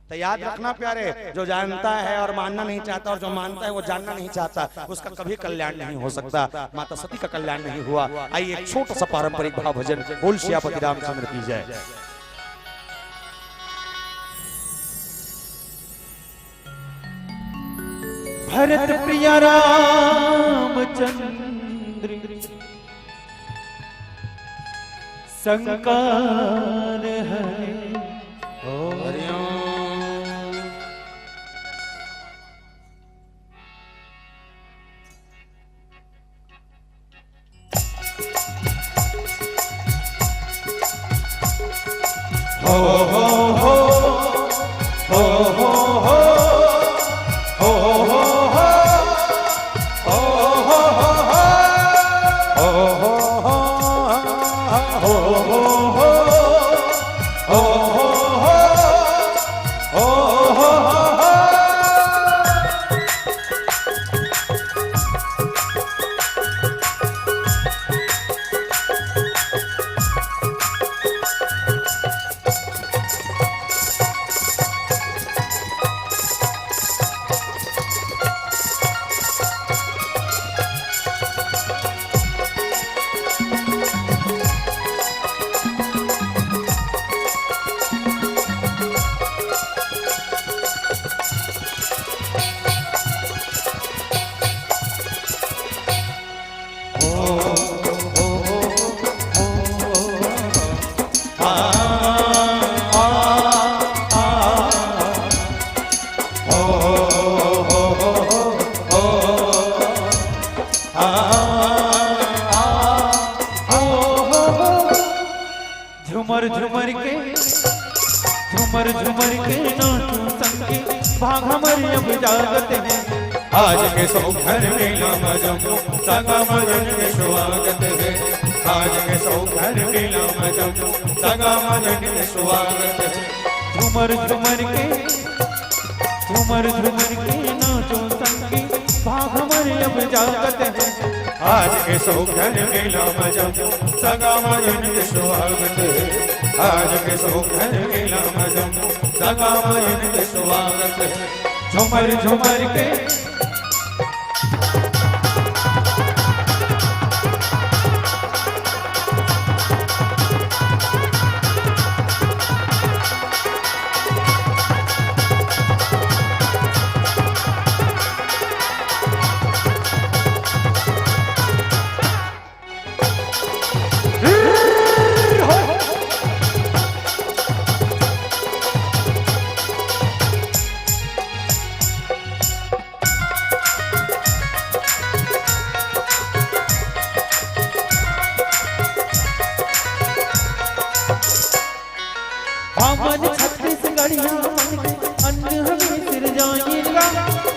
Speaker 1: तो याद रखना प्यारे जो जानता है और मानना नहीं चाहता और जो मानता है वो जानना नहीं चाहता उसका कभी कल्याण नहीं हो सकता। माता सती का कल्याण नहीं हुआ। आइए एक छोटा सा पारंपरिक भाव भजन बोल सियापति रामचंद्र की जय।
Speaker 2: भरत प्रिय रामचंद्र संकार है झुमर के नाचो संगे भाग हमारे अब जागत है।
Speaker 3: आज के सौ घर मेला मजम सगा मजन के स्वागत है। आज के सौ घर मेला मजम सगा मजन के स्वागत है।
Speaker 2: झुमर झुमर के नाचो संगे भाग हमारे अब जागत है।
Speaker 3: आज के सौ घर मेला मजम सगा मजन के स्वागत है। आज के सौ घर मेला मजम सगा मजन के स्वागत है।
Speaker 2: झुमर झुमर के मन के अन्न हमें सिर जाएगा,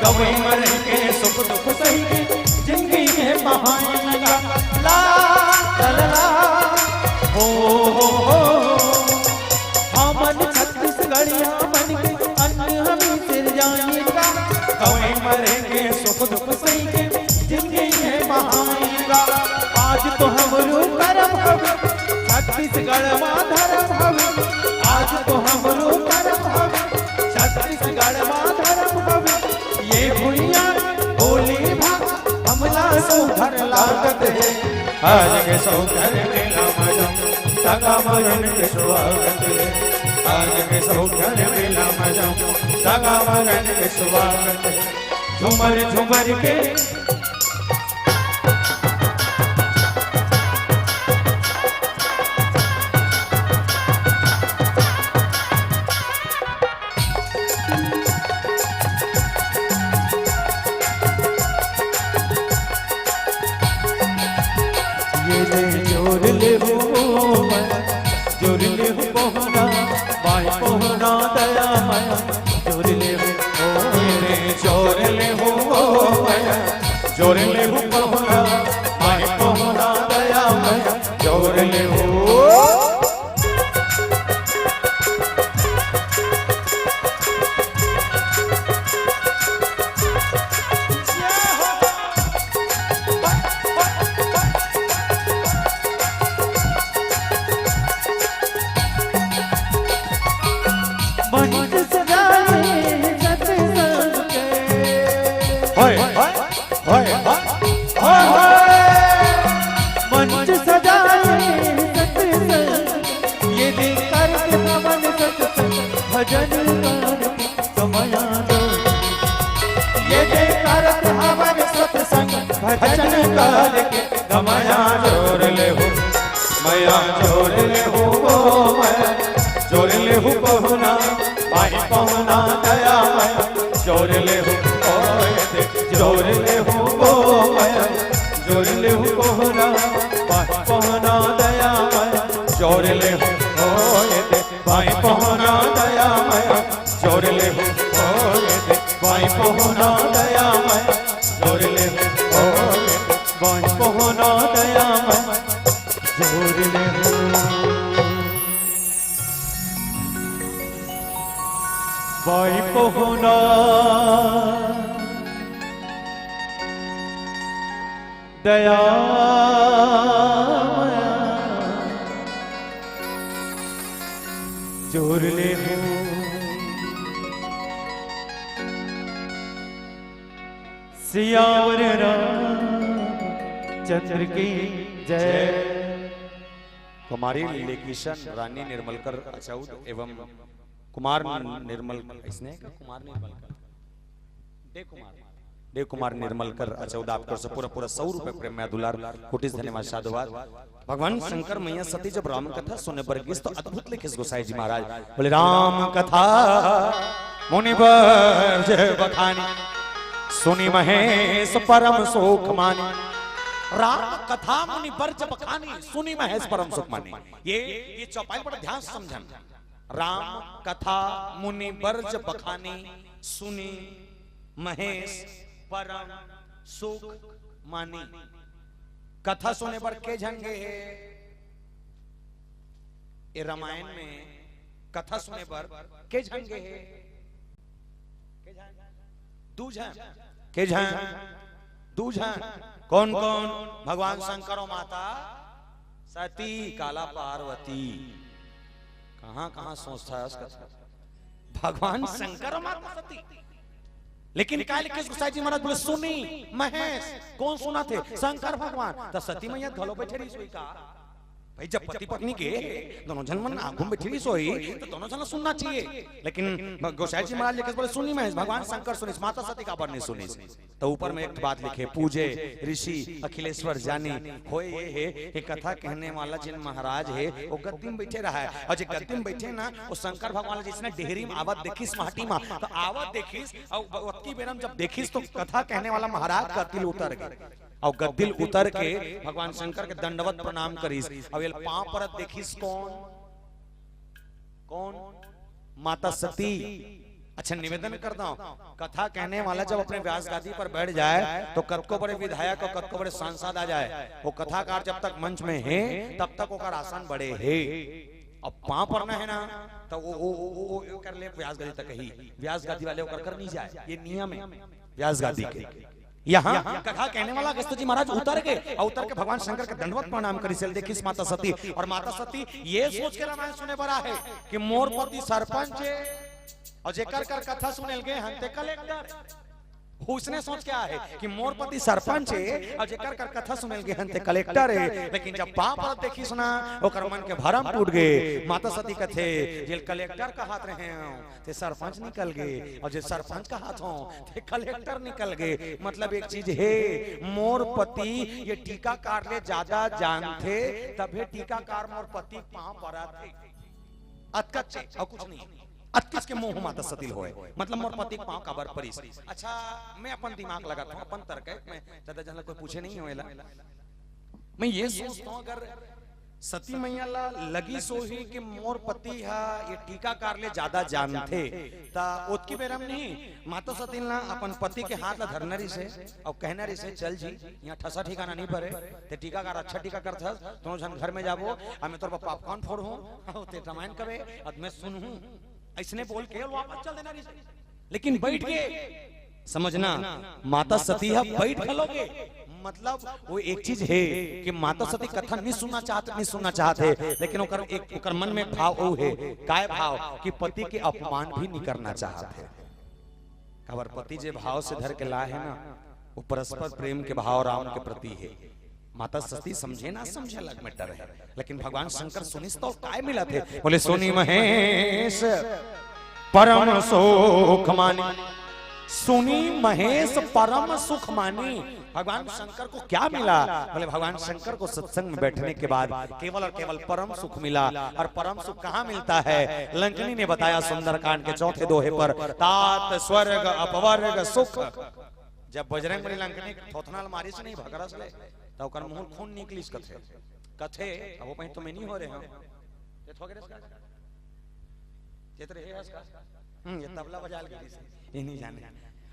Speaker 3: गवई मर के सुख दुख सही के जिंदगी में बहाएगा।
Speaker 2: ला ला ला ला हो हमन छत्तीसगढ़िया मन के अन्न हमें सिर जाएगा,
Speaker 3: गवई मर के सुख दुख सही के
Speaker 2: जिंदगी में बहाएगा। आज तो हमरो करम हवे छत्तीसगढ़ मा धर्म हवे, आज तो हमरो करम हवे छत्तीसगढ़ मा धर्म हवे। ये भुइया बोली भा हमला सुधर लागत है,
Speaker 3: आज के सौधर मेला मजम सगा मगन के स्वागत है। आज के सौधर मेला मजम सगा मगन के स्वागत है। झूमर झूमर के
Speaker 2: जोर ले हो जोर ले हो पहुना बाई पहुना दया माया, जोर ले हो
Speaker 3: जोर ले हो जोर ले हो पहुना माय पहुना दया मया जोर ले हो।
Speaker 2: मंच सजाए सत्संग के,
Speaker 3: होय होय होय
Speaker 2: मंच सजाए सत्संग, ये दिल करके भवन सत्संग भजन करके कमया दो,
Speaker 3: ये दे करत हवन सत्संग भजन करके गमया जोर ले हो मया जोर ले हो मया जोर ले हो पहुना माई पहुना दया मया जोर ले हो ओए दे जोर ले हो मया जोर ले हो पहुना माई पहुना दया मया जोर ले हो ओए दे माई पहुना दया मया जोर ले हो ओए दे माई पहुना दया मया जोर ले हो ओए दे माई पहुना दया मया जोर ले हो।
Speaker 2: बाई पहुना दया माया, जोर ले हो सियावर रामचंद्र की जय।
Speaker 1: कुमारी लेकिशन रानी निर्मलकर अचौद एवं कुमार निर्मल इसने कुमार निर्मलकर देव कुमार निर्मलकर अचौद आपको से पूरा 100 रुपए प्रेम में दुलार कोटि धन्यवाद साधुवाद। भगवान शंकर मैया सती जब राम कथा सुने बरगिस तो अद्भुत लिखे गोसाई जी महाराज बोले राम कथा मुनिवर जय बखानी सुनी महेश परम सुख मानी। राम कथा मुनि बर्ज बखानी सुनी महेश परम सुख मानी। ये चौपाई बड़ा ध्यान से समझना। राम कथा मुनि बर्ज बखानी सुनी महेश परम सुख मानी। कथा सुने पर के झंगे है ये रामायण में कथा सुने पर के झंगे है दूझन कौन कौन भगवान शंकर और माता सती काला पार्वती। कहां कहां सोचता है उसका भगवान शंकर और माता सती। लेकिन काय लिखे गोसाई जी महाराज बोले सुनी महेश कौन सुना थे शंकर भगवान तो सती मैया घलो बैठे रही सोई का भाई जब पति पत्नी के दोनों जन मन आगू में बैठी रही सोई तो दोनों जन सुनना चाहिए। लेकिन गोसाई जी महाराज लिखे बोले सुनी महेश भगवान शंकर सुनी माता सती का नहीं सुनी। तो ऊपर में एक बात लिखे पूजे ऋषि अखिलेश्वर जानी होए ये है ये कथा कहने वाला जिन महाराज है वो गद्दी में बैठे रहा है और जो गद्दी में बैठे ना वो शंकर भगवान जिसने डेहरी में आवत देखिस माटी में तो आवत देखिस और वक्की बेरम जब देखिस तो कथा कहने वाला महाराज का दिल उतर गए और गद्दिल उतर के भगवान शंकर के दंडवत प्रणाम करीस। अब ये पांव पर देखिस कौन कौन माता सती। अच्छा निवेदन करता हूँ, कथा कहने वाला जब अपने व्यास गादी पर बैठ जाए तो कद को बड़े विधायक और कद को बड़े सांसद आ जाए, वो कथाकार जब तक मंच में है तब तक ओकर आसन बड़े है। अब पांव पड़ना है ना तो वो कर ले व्यास गादी तक ही, व्यास गादी वाले ओकर कर नहीं जाए, ये नियम है व्यास गादी के। यहाँ कथा कहने वाला अगस्त्य जी महाराज उतर के और उतर के भगवान शंकर के दंडवत प्रणाम करी से देखिस माता सती। और माता सती ये सोच के रामायण सुने बड़ा है कि मोर पति सरपंच है और जेकर कर कथा सुने गए हंते कलेक्टर। उसने सोच क्या है कि मोर पति सरपंच है और जेकर कर कथा सुने गए हंते कलेक्टर है। लेकिन जब पाप पर देखी सुना ओकर मन के भरम टूट गए। माता सती कथे जे कलेक्टर का हाथ रहे ते सरपंच निकल गए और जे सरपंच का हाथ हो ते कलेक्टर निकल गए। मतलब एक चीज है, मोर पति ये टीकाकार ले ज्यादा जानते तभी टीकाकार मोर पति पांव पड़ा थे अतकच्चे और कुछ नहीं। अत्किस के मोह माता सती होए मतलब मोर पति पांव काबर परिस। अच्छा मैं अपन दिमाग लगाता हूं, अपन तर्क है, मैं ज्यादा जन कोई पूछे नहीं होएला। मैं ये सोचता हूं अगर सती मैया ला लगी सोही कि मोर पति हा ये टीकाकार ले ज्यादा जानते ता ओतकी बेरम नहीं माता सती ला अपन पति के हाथ ला धरनरी से और कहनरी से चल जी यहाँ ठसा ठिकाना नहीं पड़े ते टीकाकार अच्छा टीकाकार था दोनों जन घर में जाबो हमें तोर पॉपकॉर्न फोड़ हूं ते रामायण करे और मैं सुनूं ऐसने बोल के वापस चल देना। लेकिन बैठ के समझना माता सती है बैठ खलोगे मतलब वो एक चीज है कि माता सती कथा नहीं सुनना चाहते लेकिन ओकर एक ओकर मन में भाव ओ है काय भाव कि पति के अपमान भी नहीं करना चाहते। खबर पति जे भाव से धर के ला है ना वो परस्पर प्रेम के भाव राम के प्रति है। माता सती समझे ना समझे अलग मैटर है, लेकिन भगवान शंकर सुनिस तो काय मिला थे बोले सोनी महेश परम सुख मानी। सुनी महेश परम सुख मानी भगवान शंकर को क्या मिला? बोले भगवान शंकर को सत्संग में बैठने के बाद केवल और केवल परम सुख मिला। और परम सुख कहाँ मिलता है? लंकनी ने बताया सुंदरकांड के चौथे दोहे पर तात स्वर्ग अपवर्ग सुख। जब बजरंग बली लंकनी थोथनाल मारी से नहीं भगरस ले तो ओकर मुंह खून निकलिस कथे कथे अब वो तो मैं नहीं हो रहे हम ये थोगरे ये तो रहे ये तबला बजा के ये नहीं जाने।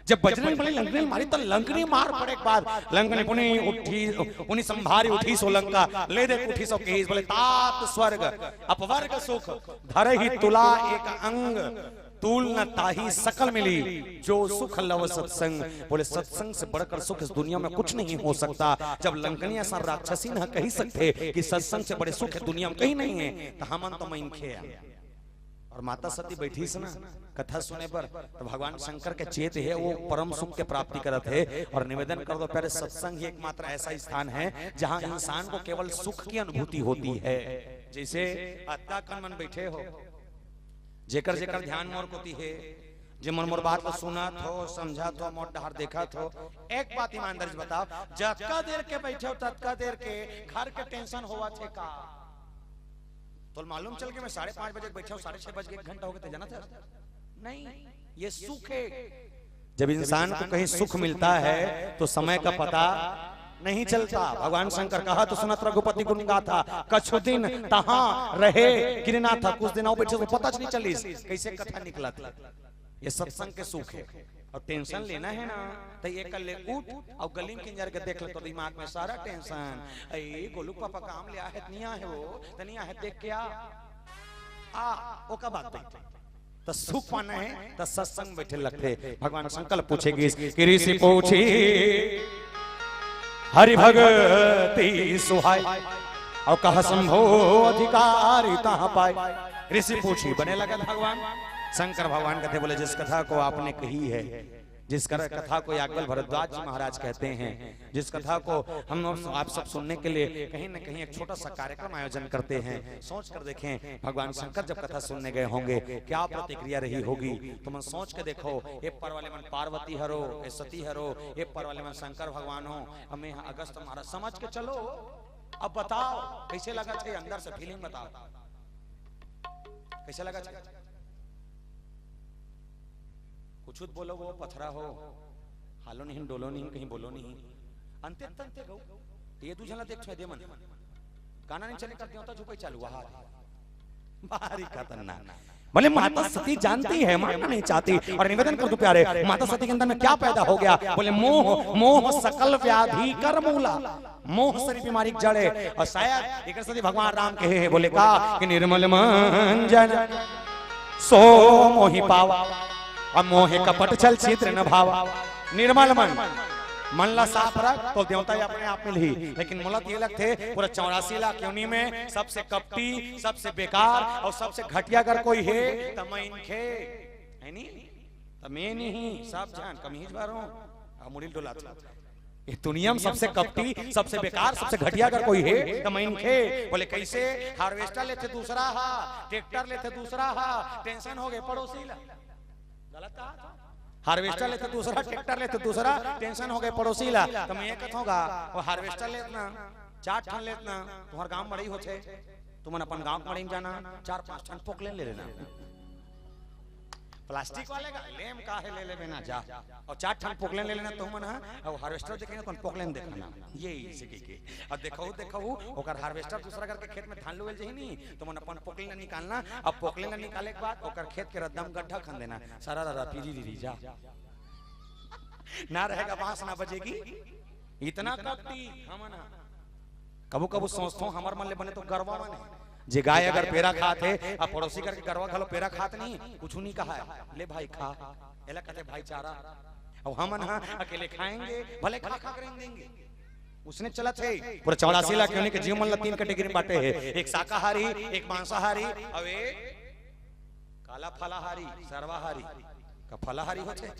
Speaker 1: जब बजरंग बली लंकनी मारी तो लंकनी मार पड़े के बाद लंकनी पुनी उठी पुनी संभारी उठी सो लंका ले दे उठी सो केस बोले तात स्वर्ग अपवर्ग सुख धरे ही तुला एक अंग तूल न ताही सकल मिली जो सुख लव सत्संग। बोले सत्संग से बढ़कर सुख इस दुनिया में कुछ नहीं हो सकता। जब लंकनी ऐसा राक्षसी न कही सकते कि सत्संग से बड़े सुख दुनिया में कहीं नहीं है तो हमन तो मैं खे। और माता सती बैठी से ना कथा सुने पर तो भगवान शंकर के चेत है वो परम सुख के प्राप्ति करत है। और निवेदन कर दो प्यारे सत्संग ही एकमात्र ऐसा स्थान है जहाँ इंसान को केवल सुख की अनुभूति होती है। जैसे अत्ता कन मन बैठे हो जेकर जेकर ध्यान मोर कोती है जे मन मोर बात को सुना थो समझा थो मोर डहर देखा थो। एक बात ईमानदारी से बताओ जतका देर के बैठे हो ततका देर के घर के टेंशन हुआ थे का? तो मालूम चल के मैं 5:30 बजे बैठा हूँ 6:30 बजे 1 घंटा हो गया जाना था नहीं। ये सुख है। जब इंसान को कहीं सुख मिलता है तो समय का पता नहीं चलता। भगवान शंकर कहा तो सुनत रघुपति गुण गाथा कछु दिन तहां रहे गिरना था कुछ दिन बैठे तो पता नहीं चली कैसे कथा निकला था। ये सत्संग के सुख है। और टेंशन लेना है ना तो ये कर ले उठ और गली में किंजर के देख ले तो दिमाग में सारा टेंशन ए गोलू पापा काम ले है नहीं है वो तो नहीं है देख के आ ओ का बात तो सुख पाना है तो सत्संग बैठे लगते। भगवान शंकर पूछेगी कि ऋषि पूछी हरि भगति सुहाय और कहा संभो अधिकारी कहां पाए। ऋषि पूछी बने लगा भगवान शंकर भगवान कहते बोले जिस कथा को आपने कही है जिस कथा को याज्ञवल्क्य भरद्वाज जी महाराज कहते हैं जिस कथा को हम आप सब सुनने के लिए कहीं न कहीं एक छोटा सा कार्यक्रम आयोजन करते हैं। सोच कर देखें भगवान शंकर जब कथा सुनने गए होंगे क्या प्रतिक्रिया रही होगी। तो मन सोच के देखो ये पर वाले मन पार्वती हरो ये सती हरो ये पर वाले मन शंकर भगवान हो हमें अगस्त महाराज समझ के चलो। अब बताओ कैसे लगा चाहिए अंदर से फीलिंग बताओ कैसे लगा चाहिए। कुछ बोलो वो पथरा हो हालो नहीं डोलो नहीं कहीं बोलो नहीं अंते तंते गो ये तू झला देख दे मन गाना नहीं चले करते होता झुपई चालू वहां भारी खतरनाक बोले माता सती जानती है, मानना नहीं चाहती। और निवेदन कर दो प्यारे, माता सती के अंदर में क्या पैदा हो गया? बोले मोह, मोह सकल व्याधि कर मूला, मोह सारी बीमारी की जड़ है। और शायद एक सती भगवान राम कहे हैं, बोले का कि निर्मल मन जन सो मोहि पावा, और मोहे कपट छल छिद्र न भावा। निर्मल मन ला साफ रख तो देवता ही अपने आप में ली। लेकिन मूलत ये लगते पूरा 84 लाख योनि में सबसे कपटी, सबसे बेकार और सबसे घटिया अगर कोई है तो मैं इनके है नी, तो मैं नहीं सब जान कमीज बारो मुड़ी डोला ये दुनिया में सबसे कपटी, सबसे बेकार, सबसे घटिया अगर कोई है तो मैं इनके। बोले कैसे? हार्वेस्टर लेते दूसरा हा, ट्रैक्टर लेते दूसरा हा, टेंशन हो गए पड़ोसी ला। गलत कहा? हार्वेस्टर लेते दूसरा, ट्रैक्टर लेते दूसरा, टेंशन हो गए पड़ोसी ला। तो मैं ये कहूँगा वो हार्वेस्टर लेतना 4 ठन लेतना, तुम्हारे गांव बड़ी होते, तुमने अपन गांव बड़ी में जाना 4-5 ठन पोकलेन ले लेना। प्लास्टिक वाले का लेम का है ले ले बिना जा, और 4 ठन पोकलेन ले लेना तुम ना। और हार्वेस्टर देखेंगे तो पोकलेन देखना, यही सीखी के। और देखो ओकर हार्वेस्टर दूसरा करके खेत में धान लुएल जही नहीं, तो मन अपन पोकलेन निकालना। अब पोकलेन निकाले के बाद ओकर खेत के रद्दम गड्ढा खन देना, सारा रारा पीली जा ना रहेगा, बांस ना बजेगी। इतना कपटी हम ना कबू कबू सोचतो हमार मन ले बने तो गरवा माने जे गाय अगर पेरा खाते अब पड़ोसी करके गरवा खा लो, पेरा खात नहीं, कुछ नहीं कहा है, ले भाई खा, एला कहते भाईचारा। अब हम ना अकेले खाएंगे, भले खा खा कर देंगे। उसने चला थे पूरा 84 लाख योनि के जीव मन ला 3 कैटेगरी बांटे है, एक शाकाहारी, एक मांसाहारी और एक काला फलाहारी, सर्वाहारी का फलाहारी होते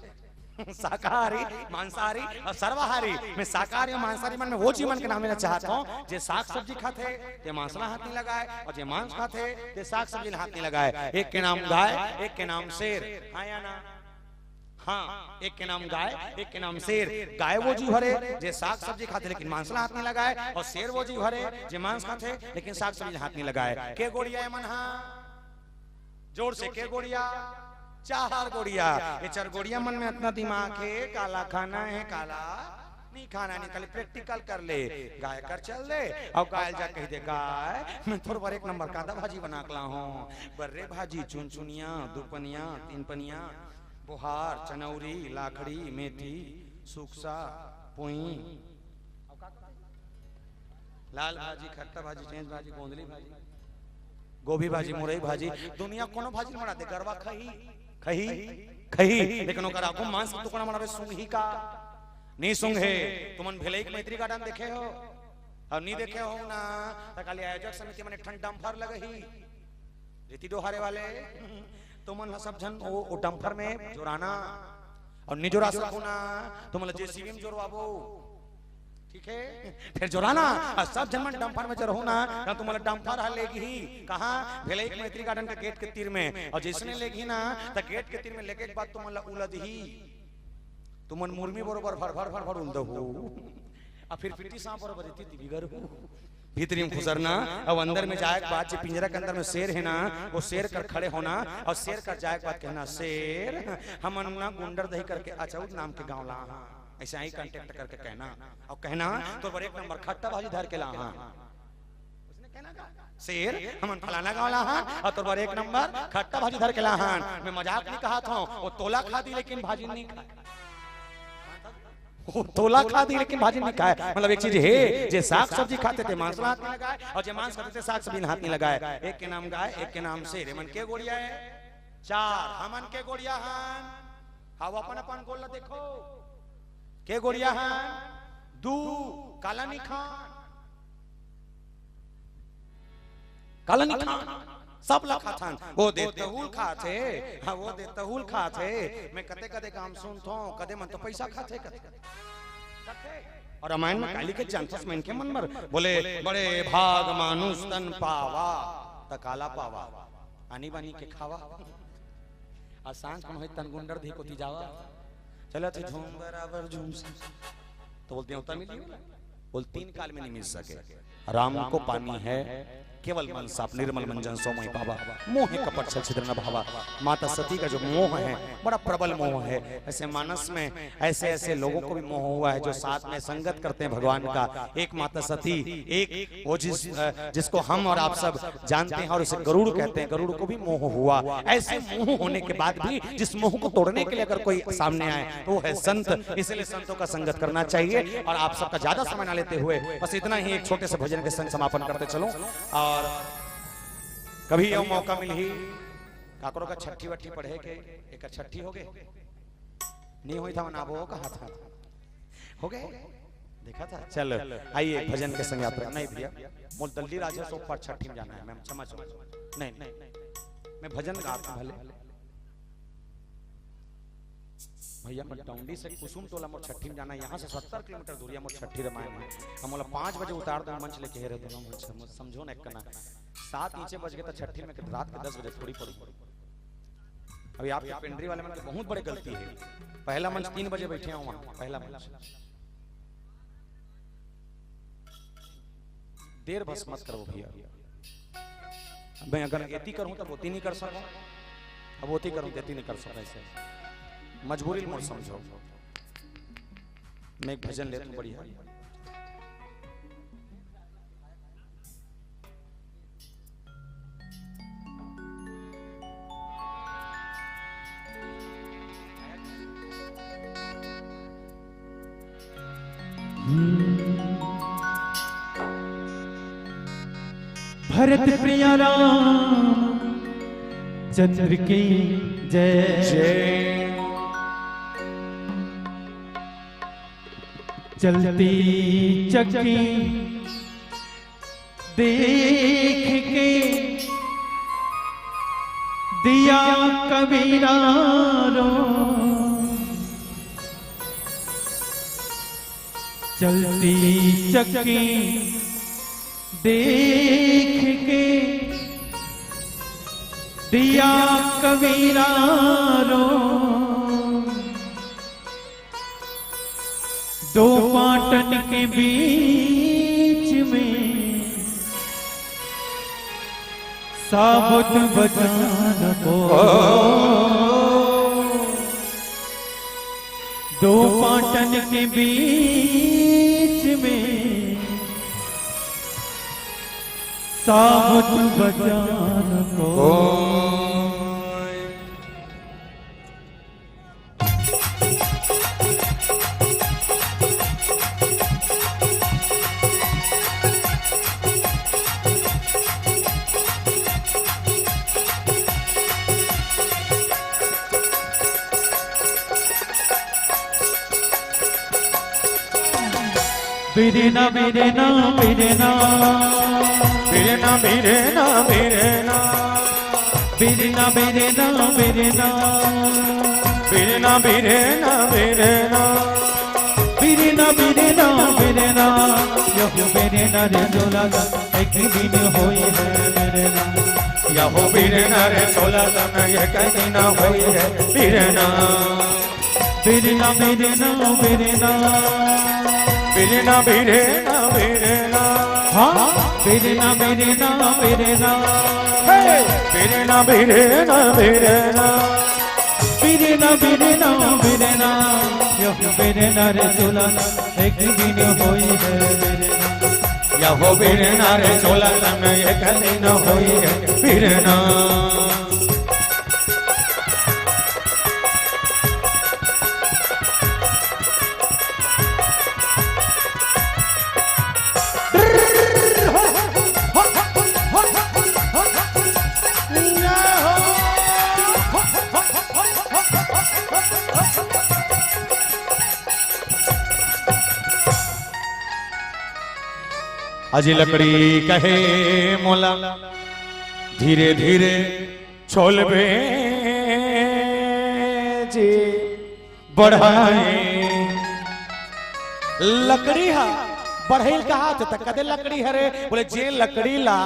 Speaker 1: शाकाहारी, मांसाहारी और सर्वाहारी। मैं शाकाहारी और मांसाहारी मन में वो जीवन के नाम लेना चाहता हूँ जे साग सब्जी खाते ते मांसला हाथ नहीं लगाए, और जे मांस खाते ते साग सब्जी हाथ नहीं लगाए। एक के नाम गाय, एक के नाम शेर, हाँ या ना? हाँ, एक के नाम गाय, एक के नाम शेर। गाय वो जीव हरे जे साग सब्जी खाते लेकिन मांसला हाथ नहीं लगाए, और शेर वो जीव हरे जे मांस खाते लेकिन साग सब्जी हाथ नहीं लगाए। के गोड़िया मन? हाँ जोर से, के गोड़िया? 4 गोड़िया। ये 4 गोड़िया मन में इतना दिमाग है, काला खाना है, काला नहीं खाना, नहीं खाली प्रैक्टिकल कर ले। गाय कर चल दे और गाय जा कह दे गाय मैं थोड़ा बार 1 नंबर कांदा भाजी बना कला हूँ, बर्रे भाजी, चुनचुनिया, दुपनिया, 3 पनिया, बुहार, चनौरी, लाखड़ी, मेथी, सुखसा, पुई, लाल भाजी, खट्टा भाजी, चेंज भाजी, गोंदली भाजी, गोभी भाजी, मुरई भाजी, दुनिया कोनो भाजी बना दे, गरवा खही खही खही। लेकिन ओकर आगू मांस के टुकड़ा बनावे सुंघी का नहीं सुंघे। तुमन भेलई के मैत्री गार्डन देखे हो? और नहीं देखे हो ना त काली आयोजक समिति माने ठंड डंफर लगही रेती डोहारे वाले, तुमन सब जन ओ डंफर में जोराना और नहीं जोरा सकू ना, तुमन जेसीबी में जोरवाबो, ठीक है? फिर जोराना और सब जन मन डंफर में जरहो ना, तुम्हारा डंफर लेगी ही कहाँ? भेलई के मैत्री गार्डन के गेट के तीर में। और जिसने लेगी ना तो गेट के तीर में लेके के बाद तुमला उलद ही तुमन मुर्मी बरोबर भर भर भर भर उलद हो, और फिर पिटी सांप बरोबर इतनी बिगर हो भीतरी में खुसरना। और अंदर में जाए के बाद पिंजरा के अंदर में शेर है ना, वो शेर कर खड़े होना, और शेर कर जाए के बाद कहना शेर हम ना गुंडर दही करके अचौद नाम के गाँव ला, ऐसे ही कांटेक्ट करके कहना, और कहना तो 1 नंबर खट्टा भाजी धर के ला, उसने कहना शेर हम फलाना गाँव ला, और तो 1 नंबर खट्टा भाजी धर के ला। मैं मजाक नहीं कहा था, वो तोला खा दी लेकिन भाजी नहीं खाए, वो तोला खा दी लेकिन भाजी नहीं खाए। मतलब एक चीज है जे साग सब्जी खाते थे मांस हाथ नहीं लगाए, और जे मांस खाते थे साग सब्जी हाथ नहीं लगाए। एक के नाम गाय, एक के नाम शेर। मन के गोड़िया है 4, हमन के गोड़िया हन हाव अपन अपन गोल देखो के गोड़िया है 2 कालानी खान, कालानी खान सब लखा था, वो दे तहुल खाते, हाँ वो दे तहुल खाते। मैं कदे कदे काम सुनता हूँ, कदे मन तो पैसा खाते कदे और रामायण में काली के जानथस में इनके मन मर बोले बड़े भाग मानुष तन पावा त काला पावा आनी बानी के खावा आसान कम है तन गुंडर धी को ती जावा चला थे झूम बराबर झूम तो बोलते होता मिली बोल 3 काल में नहीं मिल सके। राम को पानी है केवल मन साप निर्मल मंजन सोमय बाबा मोह कपट छल छिद्र न भावा। माता सती का जो मोह है बड़ा प्रबल मोह है। ऐसे मानस में ऐसे ऐसे लोगों को भी मोह हुआ है जो साथ में संगत करते हैं भगवान का। एक माता सती, एक वो जिसको हम और आप सब जानते हैं और उसे गरुड़ कहते हैं, गरुड़ को भी मोह हुआ। ऐसे मोह होने के बाद भी जिस मोह को तोड़ने के लिए अगर कोई सामने आए तो वो है संत। इसलिए संतों का संगत करना चाहिए। और आप सबका ज्यादा समय ना लेते हुए बस इतना ही एक छोटे से भजन के संग समापन करते चलो। और कभी यह मौका मिल ही काकरों का छठी वट्ठी पढ़े के एक छठी हो गए नहीं हुई था मनाबो कहा था हो गए देखा था। चल आइए भजन के संग यात्रा। नहीं भैया मोल दल्ली राजा सो पर छठी में जाना है। मैं क्षमा नहीं मैं भजन गाता भले भैया मैं टौंडी से कुसुम टोला मोर छठी में जाना है। यहाँ से 70 किलोमीटर दूरिया मोर छठी रामायण है। हम बोला 5 बजे उतार दो मंच लेके हेरे दोनों समझो ना करना 7 नीचे बज गए तो छठी में रात के 10 बजे थोड़ी पड़ी। अभी आपके पेंड्री वाले मन की बहुत बड़ी गलती है। पहला मंच 3 बजे बैठे हैं वहां पहला मंच। देर बस मत करो भैया। मैं अगर एती करूं तो बोती नहीं कर सकूं, अब बोती करूं तो एती नहीं कर सकता। ऐसे मजबूरी मोर समझो। मैं एक भजन लेता हूं बढ़िया।
Speaker 2: भरत प्रिया राम चंद्र की जय जय। चलती चक्की देख के दिया कबीरा रो। चलती चक्की देख के दिया कबीरा रो। दो पाटन के बीच में साबुत बजाना को। दो पाटन के बीच में साबुत बजाना को। बिरना बिरना बिरना
Speaker 3: बिरना बिरना बिरना
Speaker 2: बिरना बिरना बिरना
Speaker 3: बिरना बिरना बिरना
Speaker 2: बिरना बिरना बिरना यहो बिरना रे जोला एक दिन होई है बिरना।
Speaker 3: यहो बिरना रे सोला तन एक दिन होई है बिरना।
Speaker 2: बिरना बिरना बिरना
Speaker 3: बिरना बिरना बिरना
Speaker 2: हाँ बिरना बिरना बिरना
Speaker 3: बिरना बिरना बिरना
Speaker 2: बिरना बिरना बिरना यहो बिरना रे जोला एक दिन होई है बिरना।
Speaker 3: यहो बिरना रे सोला तन एक दिन होई है बिरना।
Speaker 1: अजी लकड़ी कहे मोला धीरे धीरे छोलबे जी बढ़ाए। लकड़ी हा बढ़ेल कहा तो कदे लकड़ी हरे बोले जे लकड़ी ला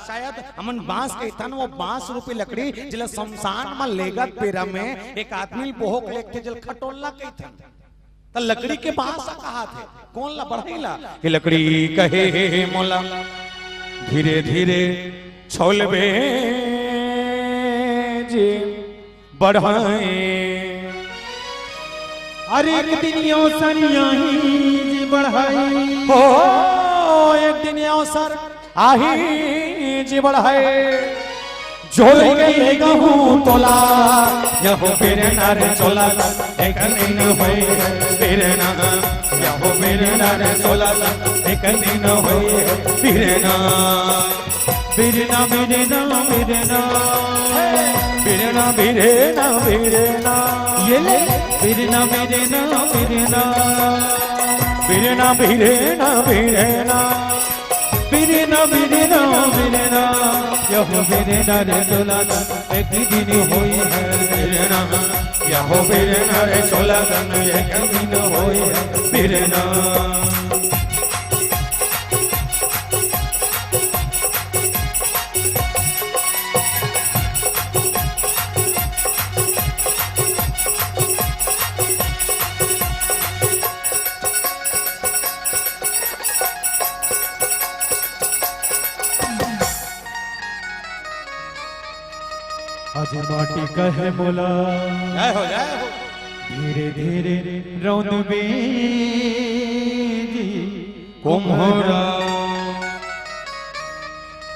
Speaker 1: शायद हमन बांस के तन वो 22 रुपए लकड़ी जिला शमशान में लेगत पेरा में एक आदमी बोहक लेके जल खटोला के थन तो लकड़ी के बांस कहा थे कौन ला बढ़ेला कि लकड़ी कहे मोला
Speaker 3: धीरे धीरे छोलबे जी बढ़ाए
Speaker 2: अरे एक दिन यो सरियाही जी बढ़ाई
Speaker 3: हो एक दिन अवसर आही जी बढ़ाए जोड़ के गहूँ तोला यहो मेरे नारे चोला एक दिन होई मेरे ना यहो मेरे नारे चोला एक दिन होई मेरे ना
Speaker 2: बिरना बिरना बिरना
Speaker 3: बिरना बिरना बिरना
Speaker 2: ये ले बिरना बिरना बिरना
Speaker 3: बिरना बिरना बिरना
Speaker 2: बिरना बिरना बिरना यह बिरना रे चोला एक दिन होई है
Speaker 3: बिरना यहो बिरना रे चोला एक दिन होई बिरना
Speaker 2: आज माटी कहे बोला
Speaker 3: जय हो जय हो
Speaker 2: धीरे धीरे रौन बेजी
Speaker 3: कुम्हरा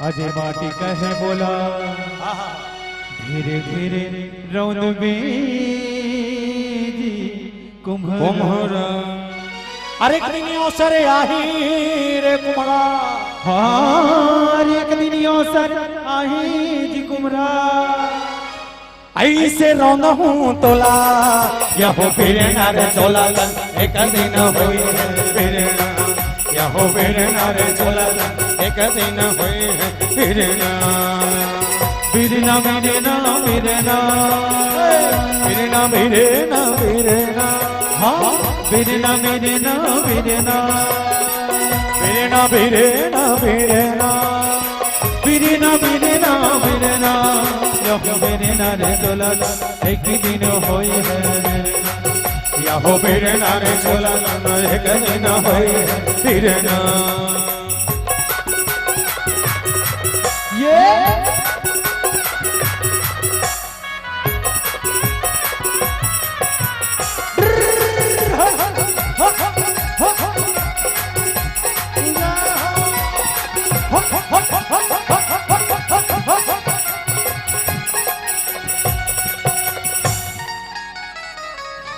Speaker 2: आज माटी कहे बोला धीरे धीरे रौन बेजी
Speaker 3: कुम्हरा अरे एक दिन अवसर आही रे कुम्हरा
Speaker 2: हाँ एक दिन यो सर आही जी कुमरा
Speaker 3: ऐसे रौना हूँ तोला यहो बिरना रे चोला एक दिन होई बिरना यहो बिरना रे चोला एक दिन होई बिरना
Speaker 2: बिरना बिरना बिरना
Speaker 3: बिरना बिरना बिरना
Speaker 2: हाँ बिरना बिरना बिरना
Speaker 3: बिरना बिरना बिरना
Speaker 2: बिरना बिरना बिरना यह बिरना रे चोला एक दिन होई है
Speaker 3: यहो बिरना रे चोला एक दिन होई बिरना
Speaker 2: ये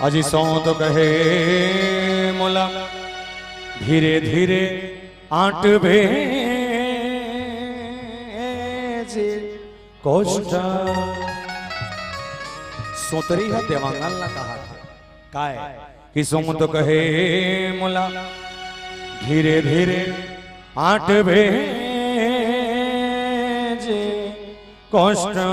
Speaker 3: अजी सौ तो कहे मोला धीरे धीरे आट भेजे कोष्ठा सोतरी है देवांगन ने कहा काय कि सोम तो कहे मोला धीरे धीरे आट भेजे कोष्ठा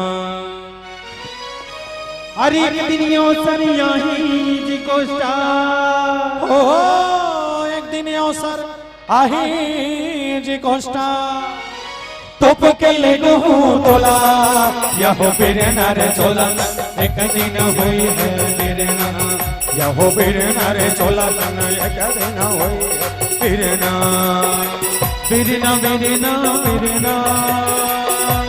Speaker 2: अरे एक दिन यो सरियाही जी कोष्टा
Speaker 3: हो एक दिन अवसर आही जी कोष्टा तोप के ले गहूँ तोला यहो बिरना रे चोला एक दिन होई है बिरना यहो बिरना रे चोला एक दिन होई बिरना
Speaker 2: बिरना बिरना बिरना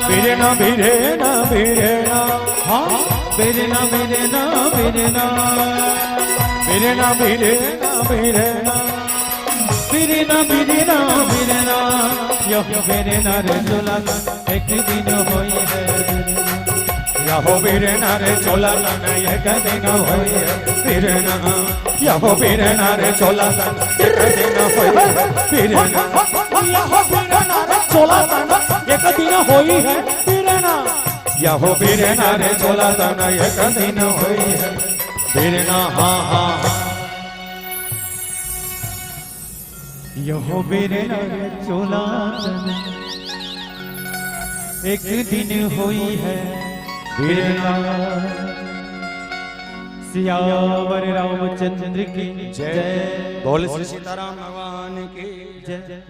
Speaker 3: बिरना बिरना बिरना
Speaker 2: हाँ बिरना बिरना बिरना
Speaker 3: बिरना बिरना बिरना
Speaker 2: बिरना बिरना बिरना यह बिरना रे चोला एक दिन होई है
Speaker 3: यहो बिरना रे चोला एक दिन होई बिरना यहो बिरना रे चोला एक दिन होई बिरना यहो बिरना रे चोला एक दिन होई है बिरना यहो बिरना रे चोला एक दिन होई है बिरना हाँ हाँ
Speaker 2: यह बिरना रे चोला एक दिन होई है बिरना सियावर रामचंद्र की जय
Speaker 3: बोल श्री सीताराम भगवान की
Speaker 2: जय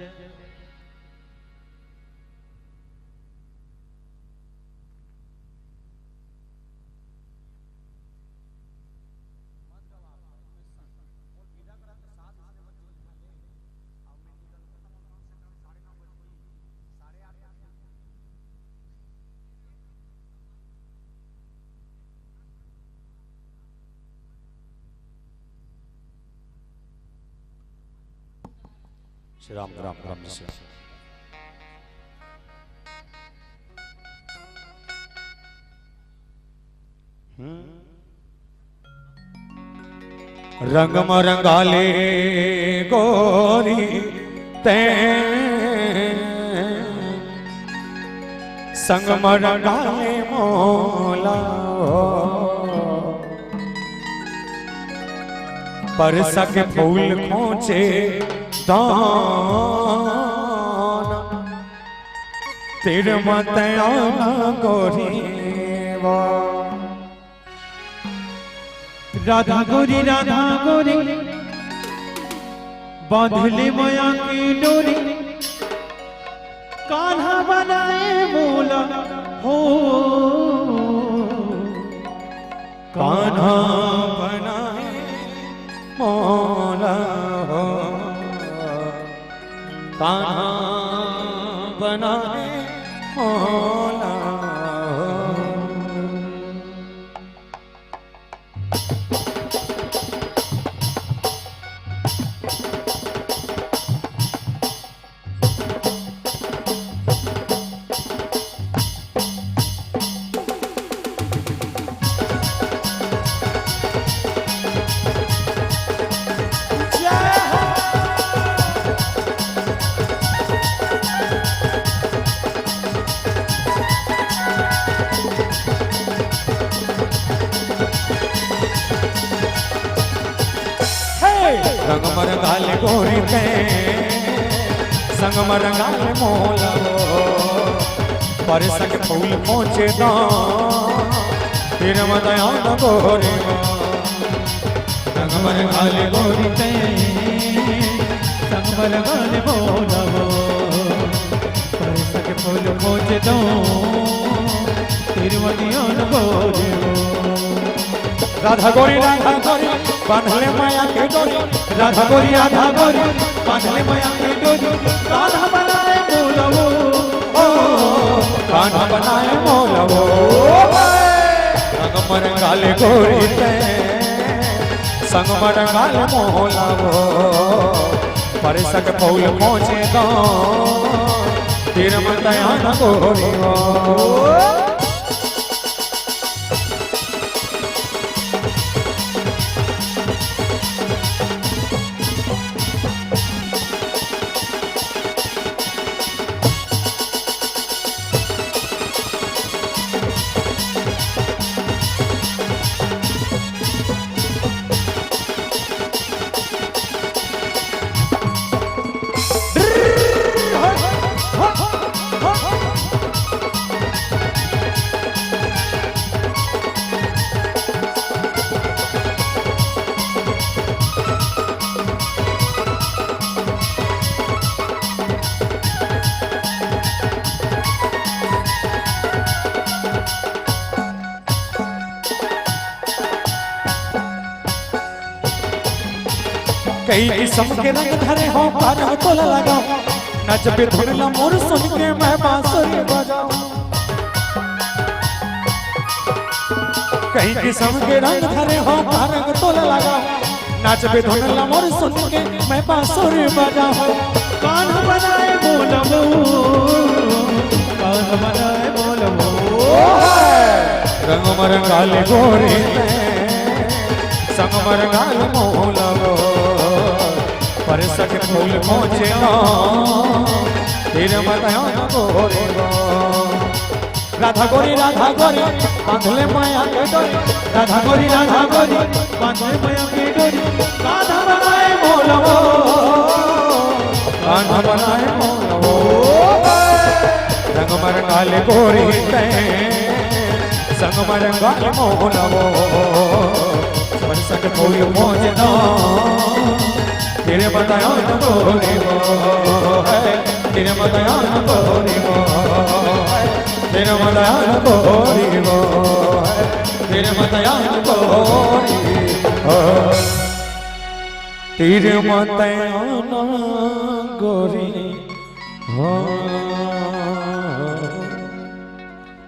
Speaker 1: श्री राम राम राम जी श्री
Speaker 2: रंग मरंगाले गोरी ते संग मरंगाले मोला परसा के फूल खोचे दान तेरे मतया गोरी वा
Speaker 3: राधा गोरी बांधले माया की डोरी कान्हा बनाए मोला हो
Speaker 2: कान्हा बनाए मोला हो कान्हा बनाए मोला हो रंग मरंगाले गोरी ते संग मरंगाले मोला परसा के फूल पहुँचे दा तेरे मतया गोरी रंग मरंगाले गोरी ते
Speaker 3: संग मरंगाले मोला परसा के फूल पहुँचे दो तेरे मतिया गोरी
Speaker 2: राधा गोरी बांधले माया के डोरी राधा गोरी बांधले माया के डोरी
Speaker 3: कान्हा बनाए मोलवो
Speaker 2: कान्हा बनाए मोलवो संग मरंगाले गोरी ते संग मरंगाले मोलवो परसा के फूल पहुँचे दा तेरे मतया गोरी कई किस्म के रंग धरे हो कान में तोला लगाओ नच पे धुनला मोर सुन के मैं बांसुरी बजाऊं कई किस्म के रंग धरे हो कान में तोला लगाओ नच पे धुनला मोर सुन के मैं बांसुरी बजाऊं
Speaker 3: कान्हा बनाए मोलवो कान्हा बनाए मोलवो
Speaker 2: रंग मरंगाले गोरी संग मरंगाले मोलवो परसा के फूल पहुँचे ना तेरे मतया गोरी राधा गोरी बांधले माया के डोरी
Speaker 3: राधा गोरी बांधले माया की डोरी कान्हा बनाए मोलवो
Speaker 2: कान्हा बनाए मोलवो रंग मरंगाले गोरी ते संग मरंगाले मोलवो परसा के फूल पहुँचे ना तेरे बताया गोरी तेरे बताया गोरी तेरे बताया गोरी तेरे बताया गोरी तेरे बताया गोरी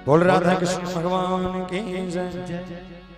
Speaker 2: बोल राधा कृष्ण भगवान की जय।